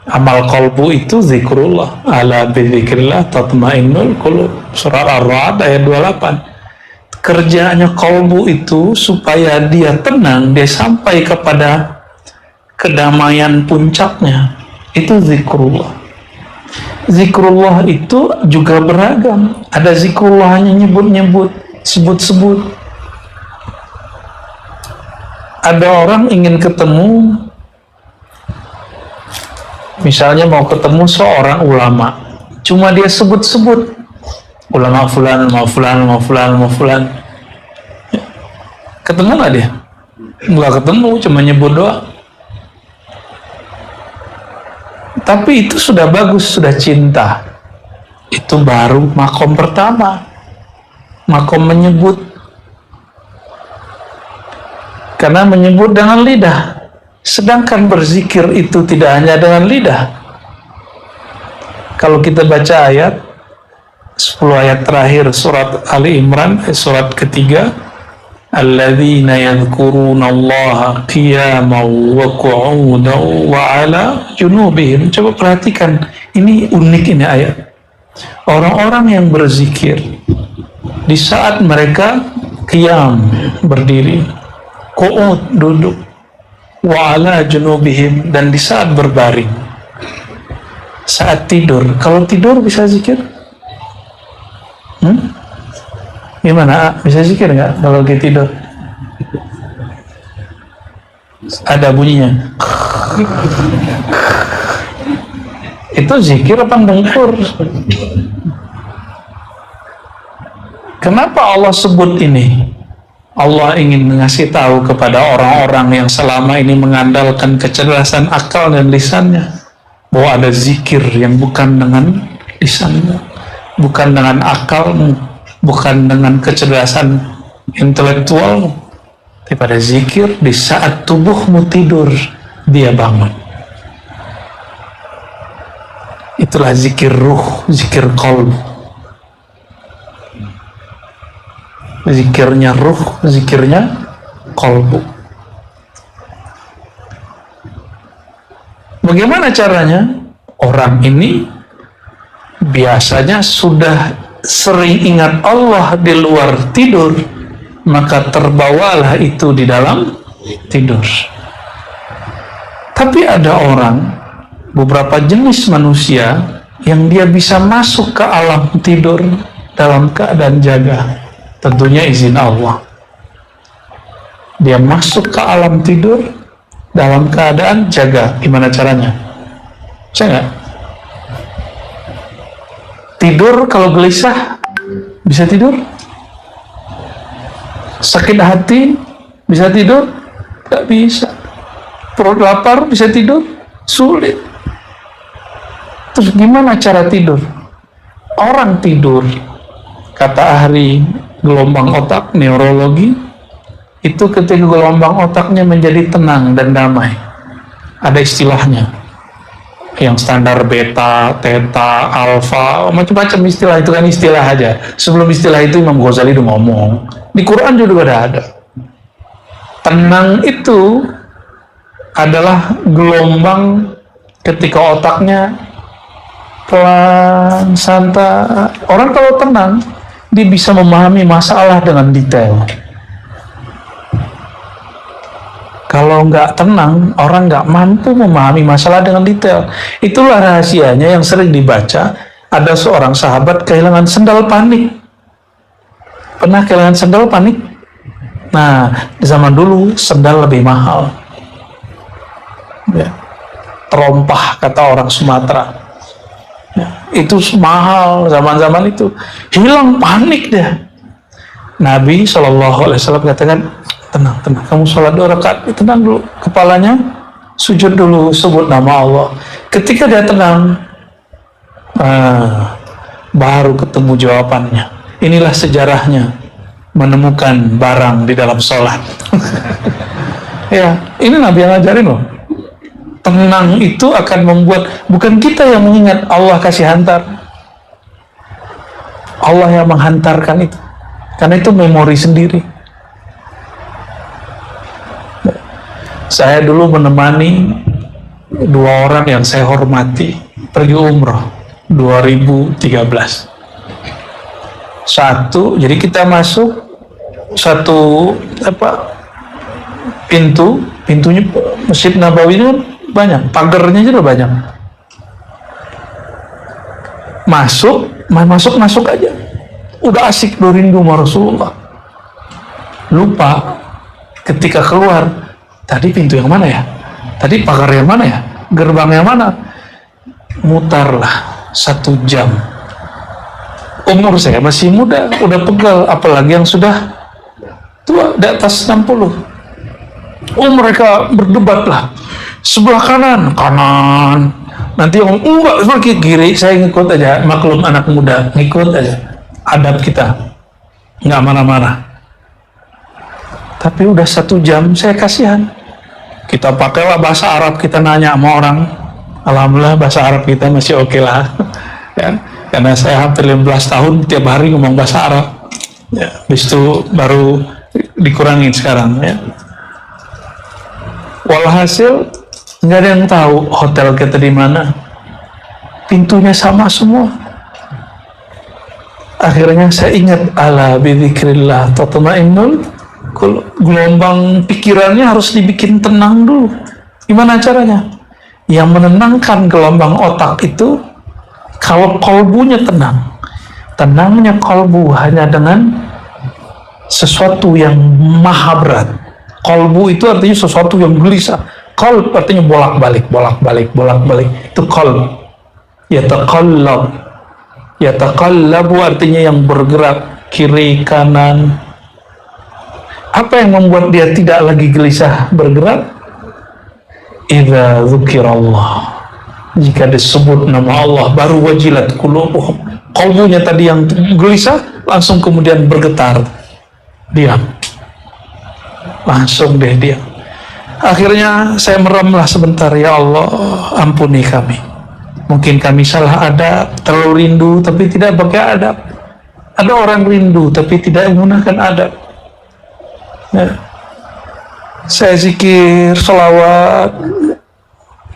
amal qalbu itu zikrullah, ala bidzikrillah tatmainnul qulub, surah Ar-Ra'd ayat 28. Kerjanya qalbu itu supaya dia tenang, dia sampai kepada kedamaian puncaknya, itu zikrullah. Zikrullah itu juga beragam. Ada zikrullah hanya nyebut-nyebut, sebut-sebut. Ada orang ingin ketemu, misalnya mau ketemu seorang ulama, cuma dia sebut-sebut ulama fulan, ketemu nggak dia? Nggak ketemu, cuma nyebut doang. Tapi itu sudah bagus, sudah cinta. Itu baru makom pertama, makom menyebut. Karena menyebut dengan lidah. Sedangkan berzikir itu tidak hanya dengan lidah. Kalau kita baca ayat 10 ayat terakhir surat Ali Imran, surat ketiga, alladzina yadhkurunallaha qiyaman wa qu'udan wa 'ala junubihim. Coba perhatikan, ini unik ini ayat. Orang-orang yang berzikir di saat mereka qiyam, berdiri, qu'ud, duduk, wa 'ala junubihim, dan di saat berbaring, saat tidur. Kalau tidur bisa zikir? Gimana? Bisa zikir nggak kalau kita tidur? Ada bunyinya. Itu zikir apa dengkur? Kenapa Allah sebut ini? Allah ingin mengasih tahu kepada orang-orang yang selama ini mengandalkan kecerdasan akal dan lisannya, bahwa ada zikir yang bukan dengan lisanmu, bukan dengan akalmu, bukan dengan kecerdasan intelektualmu, tapi pada zikir di saat tubuhmu tidur, dia bangun. Itulah zikir ruh, zikir qalb. Zikirnya ruh, zikirnya qalbu. Bagaimana caranya? Orang ini biasanya sudah sering ingat Allah di luar tidur, maka terbawalah itu di dalam tidur. Tapi ada orang, beberapa jenis manusia, yang dia bisa masuk ke alam tidur dalam keadaan jaga. Tentunya izin Allah. Dia masuk ke alam tidur dalam keadaan jaga. Gimana caranya? Bisa nggak? Tidur kalau gelisah bisa tidur? Sakit hati bisa tidur? Tidak bisa. Perut lapar bisa tidur? Sulit. Terus gimana cara tidur? Orang tidur, kata ahli gelombang otak neurologi, itu ketika gelombang otaknya menjadi tenang dan damai. Ada istilahnya, yang standar beta, theta, alfa, macam-macam istilah. Itu kan istilah aja. Sebelum istilah itu Imam Ghazali udah ngomong. Di Quran juga ada. Tenang itu adalah gelombang ketika otaknya pelan, santai. Orang kalau tenang, dia bisa memahami masalah dengan detail. Kalau nggak tenang, orang nggak mampu memahami masalah dengan detail. Itulah rahasianya yang sering dibaca. Ada seorang sahabat kehilangan sendal panik. Pernah kehilangan sendal panik? Nah, di zaman dulu sendal lebih mahal. Ya. Terompah kata orang Sumatera. Ya. Itu mahal zaman-zaman itu. Hilang panik dia. Nabi SAW katakan, tenang, kamu sholat 2 rakaat, tenang dulu, kepalanya sujud dulu, sebut nama Allah. Ketika dia tenang, baru ketemu jawabannya. Inilah sejarahnya menemukan barang di dalam sholat. Ya, ini Nabi yang ngajarin loh. Tenang itu akan membuat, bukan kita yang mengingat, Allah kasih hantar. Allah yang menghantarkan itu. Karena itu memori sendiri. Saya dulu menemani 2 orang yang saya hormati pergi umroh 2013. Jadi kita masuk satu pintunya Masjid Nabawi itu banyak, pagarnya juga banyak. Masuk aja. Udah asik rindu sama Rasulullah. Lupa ketika keluar, tadi pintu yang mana ya? Tadi pagar yang mana ya? Gerbang yang mana? Mutarlah 1 jam. Umur saya masih muda, udah pegal, apalagi yang sudah tua, di atas 60. Mereka berdebat lah. Sebelah kanan. Nanti yang enggak, sebelah kiri, saya ngikut aja. Maklum anak muda, ngikut aja. Adab kita, nggak marah-marah. Tapi udah 1 jam, saya kasihan. Kita pakailah bahasa Arab, kita nanya sama orang. Alhamdulillah bahasa Arab kita masih oke lah. Ya, karena saya hampir 15 tahun tiap hari ngomong bahasa Arab. Ya, habis itu baru dikurangin sekarang. Ya. Walhasil nggak ada yang tahu hotel kita di mana. Pintunya sama semua. Akhirnya saya ingat, ala bidzikrillah tatma'innul qulub. Gelombang pikirannya harus dibikin tenang dulu. Gimana caranya? Yang menenangkan gelombang otak itu kalau kolbunya tenang. Tenangnya kolbu hanya dengan sesuatu yang maha berat. Kolbu itu artinya sesuatu yang gelisah. Kolb artinya bolak-balik. Itu kolb. Yataqallabu artinya yang bergerak kiri kanan. Apa yang membuat dia tidak lagi gelisah bergerak? Idza dzukirallah, jika disebut nama Allah, baru wajilat qulubuhum. Qalbunya tadi yang gelisah langsung kemudian bergetar. Diam. Langsung deh diam. Akhirnya saya meremlah sebentar, ya Allah, ampuni kami. Mungkin kami salah adab, terlalu rindu tapi tidak pakai adab. Ada orang rindu tapi tidak menggunakan adab. Ya. Saya zikir, sholawat,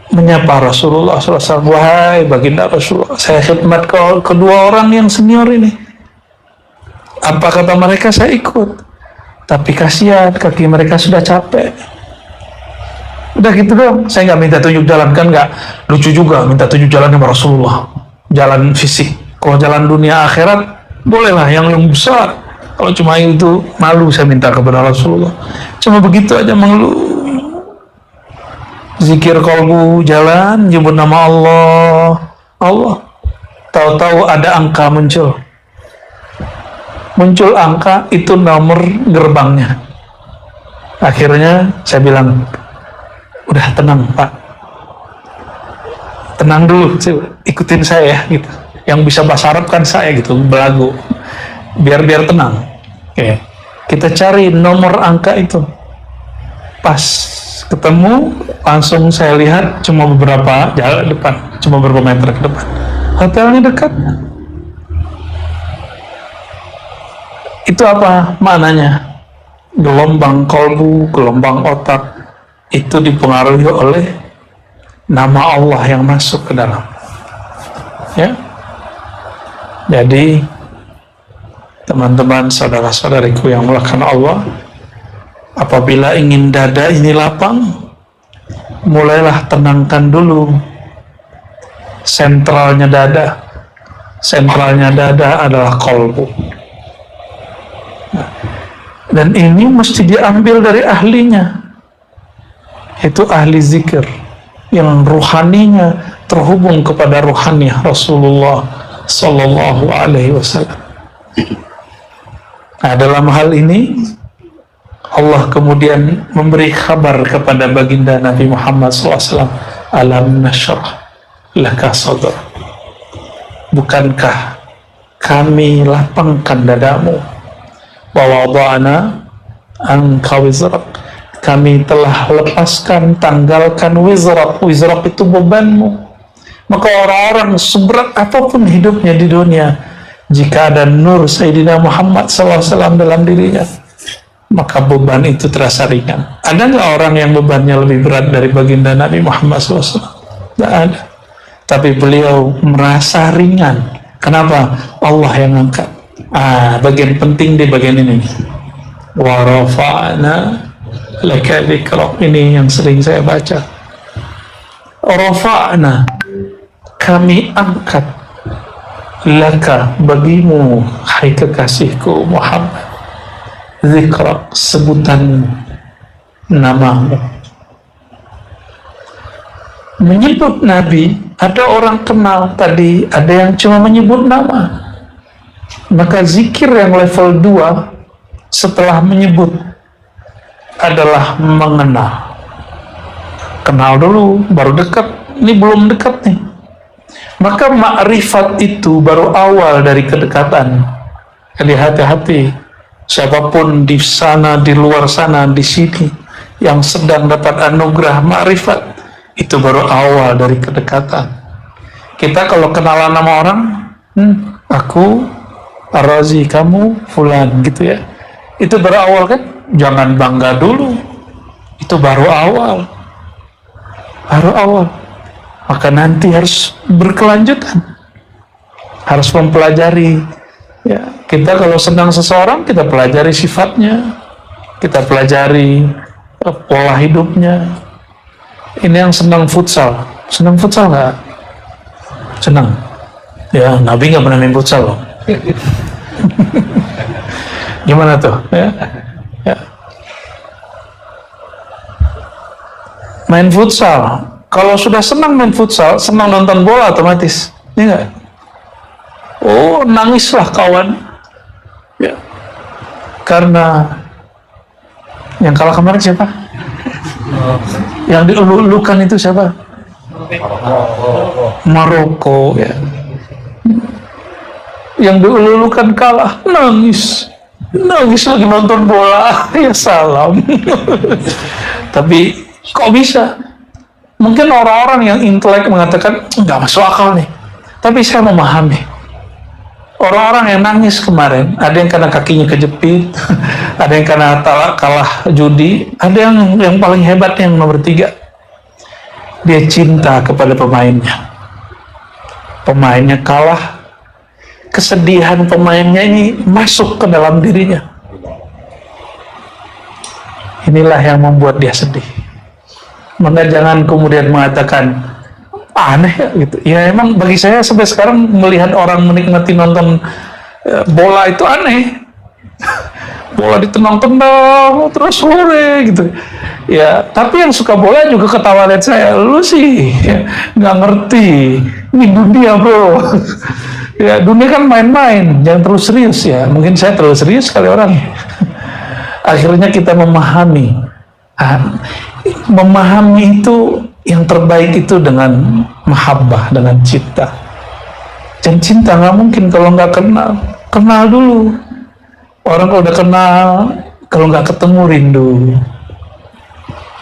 menyapa Rasulullah SAW. Wahai baginda Rasulullah, saya khidmat kedua orang yang senior ini. Apa kata mereka? Saya ikut. Tapi kasihan, kaki mereka sudah capek. Udah gitu dong, saya nggak minta tunjuk jalan, kan nggak lucu juga minta tunjuk jalan sama Rasulullah, jalan fisik. Kalau jalan dunia akhirat bolehlah yang besar. Kalau cuma itu malu saya minta kepada Rasulullah. Cuma begitu aja malu. Zikir kolbu, jalan, nyebut nama Allah. tahu-tahu ada angka muncul angka, itu nomor gerbangnya. Akhirnya saya bilang, udah tenang Pak, tenang dulu, ikutin saya gitu. Yang bisa bahasa Arab kan saya gitu, belagu, biar tenang. Oke. Kita cari nomor angka itu, pas ketemu langsung saya lihat cuma beberapa jalan depan, cuma beberapa meter ke depan, hotelnya dekat. Itu apa maknanya? Gelombang kolbu, gelombang otak itu dipengaruhi oleh nama Allah yang masuk ke dalam. Ya. Jadi teman-teman, saudara-saudariku yang mulakan Allah, apabila ingin dada ini lapang, mulailah tenangkan dulu sentralnya dada. Sentralnya dada adalah kolbu. Dan ini mesti diambil dari ahlinya, itu ahli zikir yang ruhaninya terhubung kepada ruhani Rasulullah Sallallahu Alaihi Wasallam. Nah, dalam hal ini Allah kemudian memberi kabar kepada baginda Nabi Muhammad SAW, alam nashrah laka sadrak, bukankah kami lapangkan dadamu, wa wada'na anka wizrak, kami telah lepaskan, tanggalkan wizrak. Wizrak itu bebanmu. Maka orang-orang seberat apapun hidupnya di dunia, jika ada nur Sayyidina Muhammad SAW dalam dirinya, maka beban itu terasa ringan. Ada nggak orang yang bebannya lebih berat dari baginda Nabi Muhammad SAW? Tidak ada. Tapi beliau merasa ringan. Kenapa? Allah yang angkat. Bagian penting di bagian ini. Wa rafa'na laka dzikrak, ini yang sering saya baca. Rafa'na, kami angkat, laka, bagimu, hai kekasihku Muhammad, dzikrak, sebutan namamu. Menyebut Nabi, ada orang kenal tadi, ada yang cuma menyebut nama. Maka zikir yang level 2 setelah menyebut adalah mengenal. Kenal dulu, baru dekat. Ini belum dekat nih. Maka ma'rifat itu baru awal dari kedekatan. Jadi hati-hati, siapapun di sana, di luar sana, di sini yang sedang dapat anugerah ma'rifat, itu baru awal dari kedekatan. Kita kalau kenalan sama orang, aku Ar-Razi, kamu fulan, gitu ya, itu baru awal kan. Jangan bangga dulu, itu baru awal. Maka nanti harus berkelanjutan, harus mempelajari ya. Kita kalau senang seseorang, kita pelajari sifatnya, kita pelajari pola hidupnya. Ini yang senang futsal nggak? Senang ya. Nabi nggak pernah main futsal loh. Gimana tuh ya? Main futsal, kalau sudah senang main futsal, senang nonton bola otomatis, ya enggak? Oh, nangislah kawan ya, karena yang kalah kemarin siapa? Yang dielu-elukan itu siapa? Maroko ya. Yang dielu-elukan kalah, nangis lagi nonton bola. Ya salam. Tapi kok bisa? Mungkin orang-orang yang intelek mengatakan nggak masuk akal nih. Tapi saya memahami. Orang-orang yang nangis kemarin, ada yang karena kakinya kejepit, ada yang karena kalah judi, ada yang paling hebat yang nomor 3. Dia cinta kepada pemainnya. Pemainnya kalah, kesedihan pemainnya ini masuk ke dalam dirinya. Inilah yang membuat dia sedih. Maka jangan kemudian mengatakan aneh gitu. Ya emang bagi saya sampai sekarang melihat orang menikmati nonton bola itu aneh. Bola ditenang-tenang terus sore gitu. Ya, tapi yang suka bola juga ketawa lihat saya. Lu sih nggak ngerti Ini dunia bro. Ya dunia kan main-main, jangan terlalu serius ya. Mungkin saya terlalu serius kali orang. Akhirnya kita memahami. Memahami itu yang terbaik itu dengan mahabbah, dengan cinta. Dan cinta nggak mungkin kalau nggak kenal. Kenal dulu. Orang kalau udah kenal, kalau nggak ketemu rindu.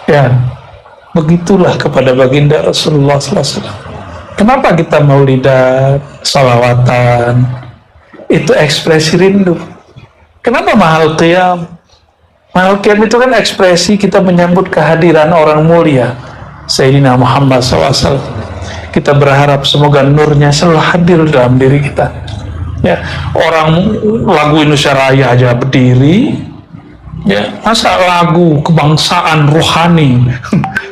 Ya, begitulah kepada baginda Rasulullah SAW. Kenapa kita maulidan, salawatan? Itu ekspresi rindu. Kenapa mahal qiyam? Mahal qiyam itu kan ekspresi kita menyambut kehadiran orang mulia, Sayyidina Muhammad SAW. Kita berharap semoga nurnya selalu hadir dalam diri kita. Ya, orang lagu Indonesia Raya aja berdiri. Ya, masa lagu kebangsaan rohani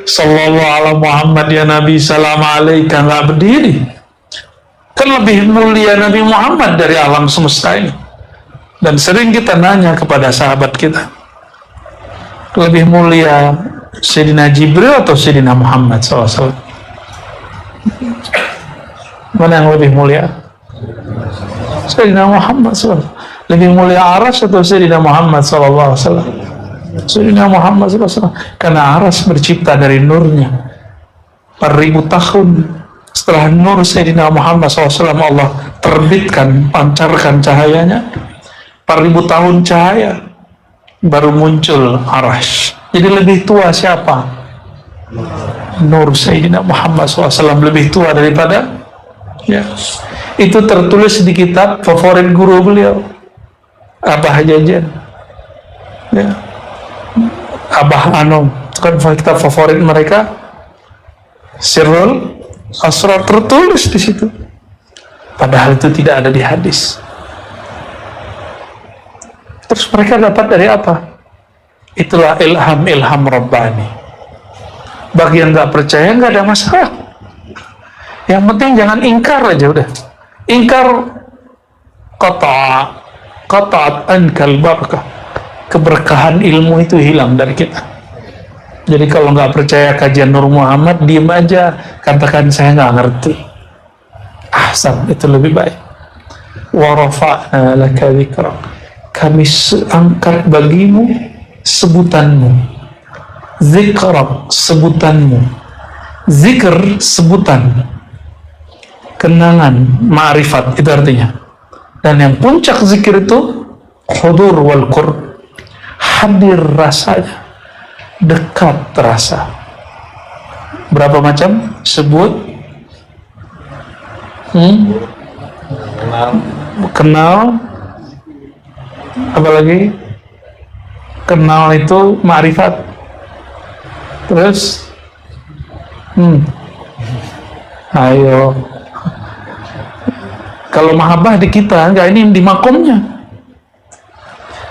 Sallallahu ala Muhammad ya Nabi salam alaika nggak berdiri? Kan lebih mulia Nabi Muhammad dari alam semesta ini. Dan sering kita nanya kepada sahabat kita, lebih mulia Sayyidina Jibril atau Sayyidina Muhammad SAW? Mana yang lebih mulia? Sayyidina Muhammad SAW. Lebih mulia Aras atau Sayyidina Muhammad SAW? Sayyidina Muhammad SAW. Karena Aras bercipta dari nurnya. 4.000 tahun setelah nur Sayyidina Muhammad SAW Allah terbitkan, pancarkan cahayanya. 4.000 tahun cahaya baru muncul Aras. Jadi lebih tua siapa? Nur Sayyidina Muhammad SAW lebih tua daripada, ya. Itu tertulis di kitab favorit guru beliau, Abah Jajan, ya. Abah Anom, itu kan kitab favorit mereka, Sirrul Asrar, tertulis di situ. Padahal itu tidak ada di hadis. Terus mereka dapat dari apa? Itulah ilham Rabbani. Bagi yang nggak percaya nggak ada masalah. Yang penting jangan ingkar aja udah. Ingkar qata'at ankal barakah. Keberkahan ilmu itu hilang dari kita. Jadi kalau nggak percaya kajian Nur Muhammad, diem aja, katakan saya nggak ngerti. Ahsan, itu lebih baik. Wa rafa'na laka dzikrak. Kami angkat bagimu sebutanmu. Zikrak, sebutanmu. Zikr, sebutan. Kenangan, ma'rifat, itu artinya. Dan yang puncak zikir itu hudur wal qurb, hadir rasanya, dekat rasa. Berapa macam? Sebut. Kenal. Apalagi? Kenal itu ma'rifat. Terus ayo. Kalau mahabbah di kita, enggak, ini di makomnya.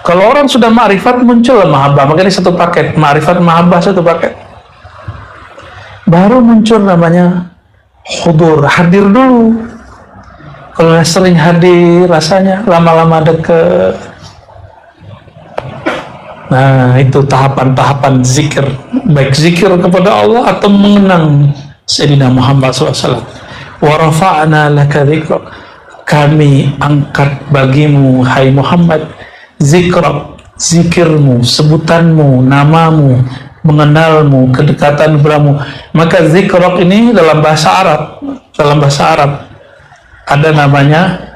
Kalau orang sudah ma'rifat, muncul mahabbah. Makanya satu paket, ma'rifat, mahabbah satu paket. Baru muncul namanya hudur, hadir dulu. Kalau sering hadir, rasanya lama-lama deket. Nah, itu tahapan-tahapan zikir. Baik zikir kepada Allah atau mengenang Sayyidina Muhammad SAW. Wa rafa'na laka dzikrak. Kami angkat bagimu, hai Muhammad, zikrak, zikirmu, sebutanmu, namamu, mengenalmu, kedekatan padamu. Maka zikrak ini dalam bahasa Arab, ada namanya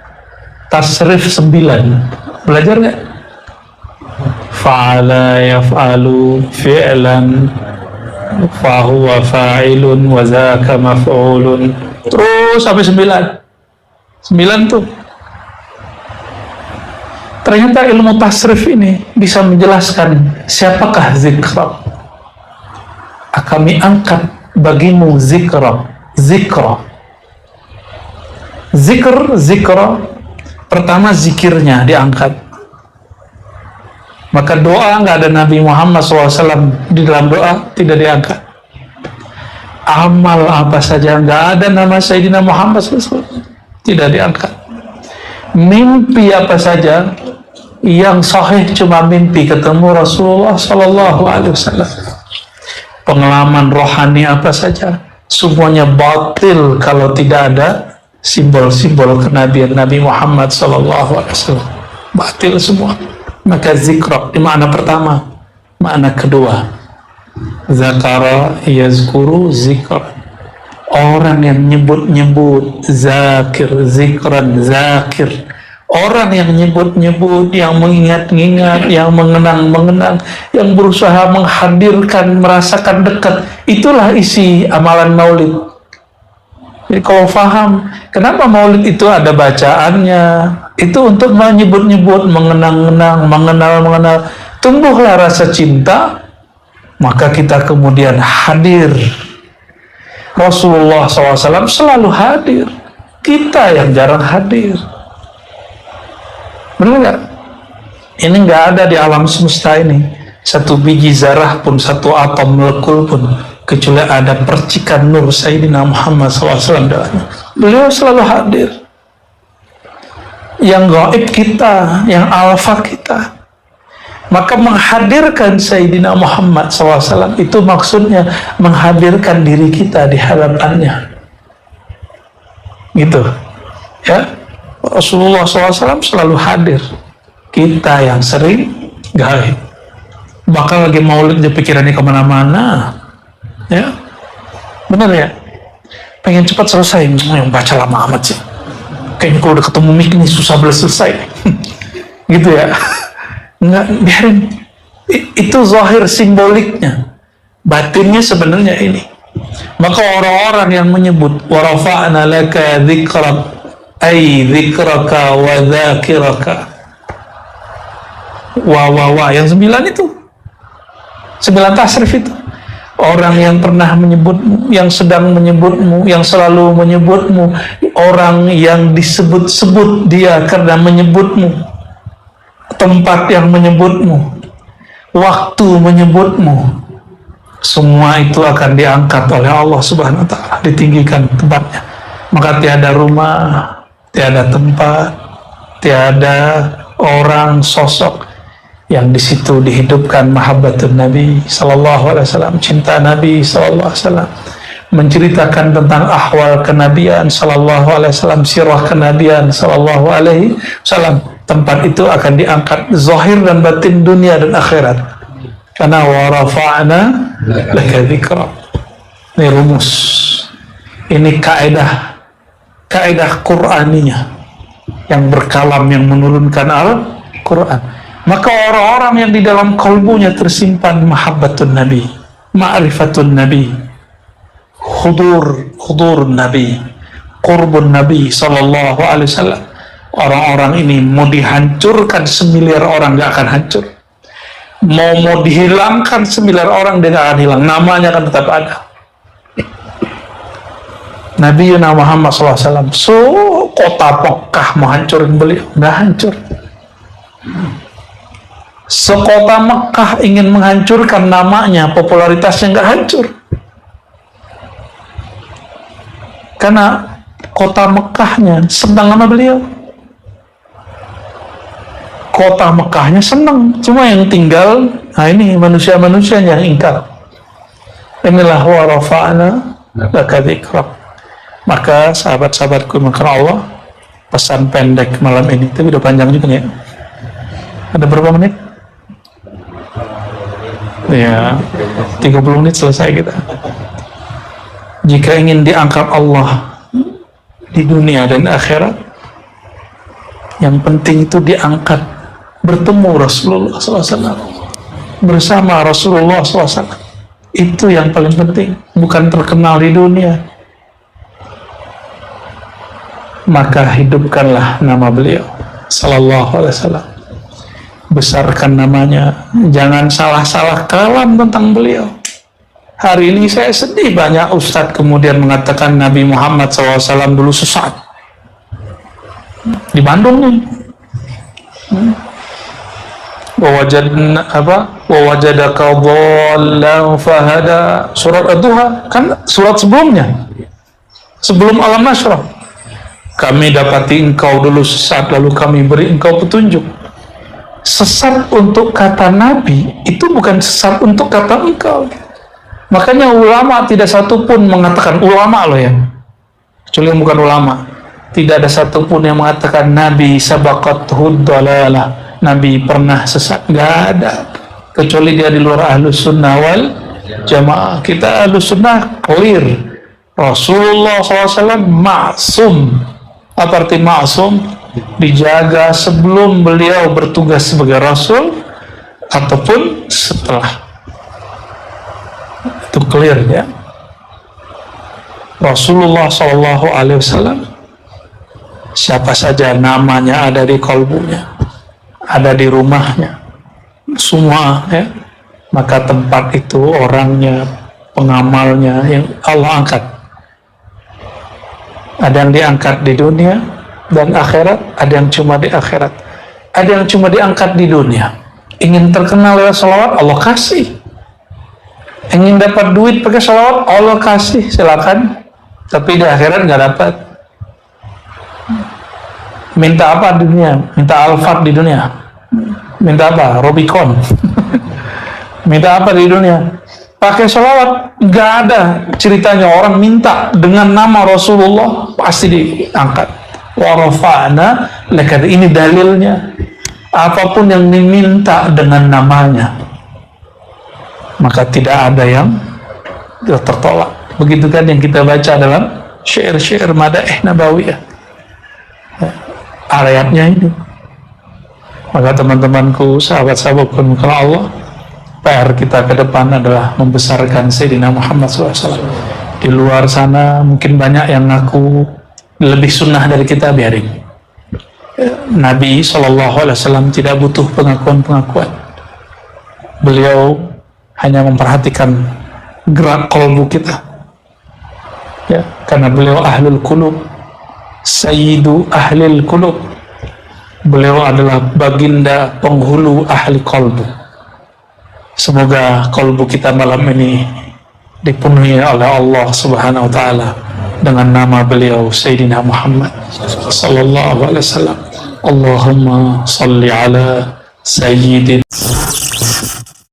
tasrif 9. Belajar nggak? Fa'ala yaf'alu fi'lan fahuwa fa'ilun wa zaka maf'ulun, terus sampai 9 tuh. Ternyata ilmu tasrif ini bisa menjelaskan siapakah zikra. Kami angkat bagimu zikra. Zikra pertama zikirnya diangkat. Maka doa nggak ada Nabi Muhammad SAW di dalam doa, tidak diangkat. Amal apa saja nggak ada nama Sayyidina Muhammad SAW, tidak diangkat. Mimpi apa saja yang sahih cuma mimpi ketemu Rasulullah SAW. Pengalaman rohani apa saja semuanya batil kalau tidak ada simbol-simbol kenabian Nabi Muhammad SAW. Batil semua. Maka zikra di makna pertama. Makna kedua, zakara yazkuru zikra, orang yang nyebut-nyebut, zakir, zikran, zakir, orang yang nyebut-nyebut, yang mengingat-ingat, yang mengenang-mengenang, yang berusaha menghadirkan, merasakan dekat. Itulah isi amalan maulid. Jadi kalau faham kenapa maulid itu ada bacaannya, itu untuk menyebut-nyebut, mengenang-enang, mengenal-mengenal. Tumbuhlah rasa cinta, maka kita kemudian hadir. Rasulullah SAW selalu hadir, kita yang jarang hadir. Benar nggak? Ini nggak ada di alam semesta ini satu biji zarah pun, satu atom molekul pun, kecuali ada percikan nur Sayyidina Muhammad SAW dalamnya. Beliau selalu hadir. Yang gaib kita, yang alfa kita. Maka menghadirkan Sayyidina Muhammad SAW itu maksudnya menghadirkan diri kita di hadapannya. Gitu. Ya. Rasulullah SAW selalu hadir. Kita yang sering gaib. Bakal lagi maulid di pikirannya kemana-mana. Ya. Benar ya? Pengen cepat selesai. Yang baca lama amat sih. Kayaknya kalau udah ketemu mik ini susah selesai. Gitu ya. Enggak, biarin. Itu zahir simboliknya. Batinnya sebenarnya ini. Maka orang-orang yang menyebut wa rafa'na laka dzikrak, ay dzikraka wa dzakiraka, wa yang 9 itu, 9 tasrif itu. Orang yang pernah menyebutmu, yang sedang menyebutmu, yang selalu menyebutmu, orang yang disebut-sebut dia karena menyebutmu, tempat yang menyebutmu, waktu menyebutmu, semua itu akan diangkat oleh Allah Subhanahu wa Ta'ala, ditinggikan tempatnya. Maka tiada rumah, tiada tempat, tiada orang, sosok yang di situ dihidupkan mahabbatun Nabi sallallahu alaihi wasallam, cinta Nabi sallallahu alaihi wasallam, menceritakan tentang ahwal kenabian sallallahu alaihi wasallam, sirah kenabian sallallahu alaihi wasallam. Tempat itu akan diangkat zahir dan batin, dunia dan akhirat. Karena wa rafa'na laka dzikra. Ini rumus. Ini kaidah Qur'aniyah yang berkalam, yang menurunkan Al-Qur'an. Maka orang-orang yang di dalam kalbunya tersimpan mahabbatun Nabi, ma'rifatun Nabi, hudur Nabi, qurbun Nabi sallallahu alaihi wasallam, orang-orang ini mau dihancurkan 1 miliar orang gak akan hancur, mau dihilangkan 1 miliar orang dia gak akan hilang, namanya akan tetap ada. Nabi Muhammad SAW, kota Mekah mau hancurin beliau, gak hancur. Sekota Mekah ingin menghancurkan namanya, popularitasnya nggak hancur. Karena kota Mekahnya senang sama beliau. Kota Mekahnya senang, cuma yang tinggal, nah ini manusia-manusia yang ingkar. Inilah wa rafa'na laka dzikrak. Maka sahabat-sahabatku makan Allah, pesan pendek malam ini, tapi udah panjang juga ya. Ada berapa menit? Ya, 30 menit selesai kita. Jika ingin diangkat Allah di dunia dan akhirat, yang penting itu diangkat, bertemu Rasulullah SAW, bersama Rasulullah SAW. Itu yang paling penting, bukan terkenal di dunia. Maka hidupkanlah nama beliau sallallahu alaihi wasallam. Besarkan namanya, jangan salah-salah kalam tentang beliau. Hari ini saya sedih, banyak ustadz kemudian mengatakan Nabi Muhammad SAW dulu sesat. Di Bandung nih. Wawajadaka dhallan fahada, surat Ad-Duha, kan surat sebelumnya, sebelum Alam Nashrah. Kami dapati engkau dulu sesat, lalu kami beri engkau petunjuk. Sesat untuk kata Nabi itu bukan sesat untuk kata engkau. Makanya ulama tidak satu pun mengatakan, ulama loh ya, kecuali yang bukan ulama, tidak ada satupun yang mengatakan Nabi sabaqathud dalalah, Nabi pernah sesat. Nggak ada, kecuali dia di luar ahlus sunnah wal jamaah. Kita ahlus sunnah clear, Rasulullah SAW maksum. Apa arti maksum? Dijaga sebelum beliau bertugas sebagai Rasul ataupun setelah. Itu clear ya. Rasulullah SAW, siapa saja namanya ada di kalbunya, ada di rumahnya, semua ya, maka tempat itu orangnya, pengamalnya yang Allah angkat. Ada yang diangkat di dunia dan akhirat, ada yang cuma di akhirat, ada yang cuma diangkat di dunia. Ingin terkenal lewat salawat, Allah kasih. Ingin dapat duit pakai salawat, Allah kasih, silakan. Tapi di akhirat nggak dapat. Minta apa di dunia? Minta Alphard di dunia. Minta apa? Robicon. Minta apa di dunia? Pakai salawat. Nggak ada ceritanya orang minta dengan nama Rasulullah pasti diangkat. Wa rafa'na laka, ini dalilnya. Apapun yang diminta dengan namanya, maka tidak ada yang tertolak. Begitu kan yang kita baca dalam syair-syair madaih nabawiyah, ayatnya ini. Maka teman-temanku, sahabat-sahabatku kalau Allah, PR kita ke depan adalah membesarkan Sayyidina Muhammad SAW. Di luar sana mungkin banyak yang ngaku lebih sunnah dari kita, biarin. Nabi SAW tidak butuh pengakuan-pengakuan. Beliau hanya memperhatikan gerak kalbu kita, ya, karena beliau ahlul qulub, sayyidu ahlil qulub. Beliau adalah baginda penghulu ahli kalbu. Semoga kalbu kita malam ini dipenuhi oleh Allah Subhanahu wa taala dengan nama beliau Sayyidina Muhammad sallallahu alaihi wasallam. Allahumma salli ala sayyidina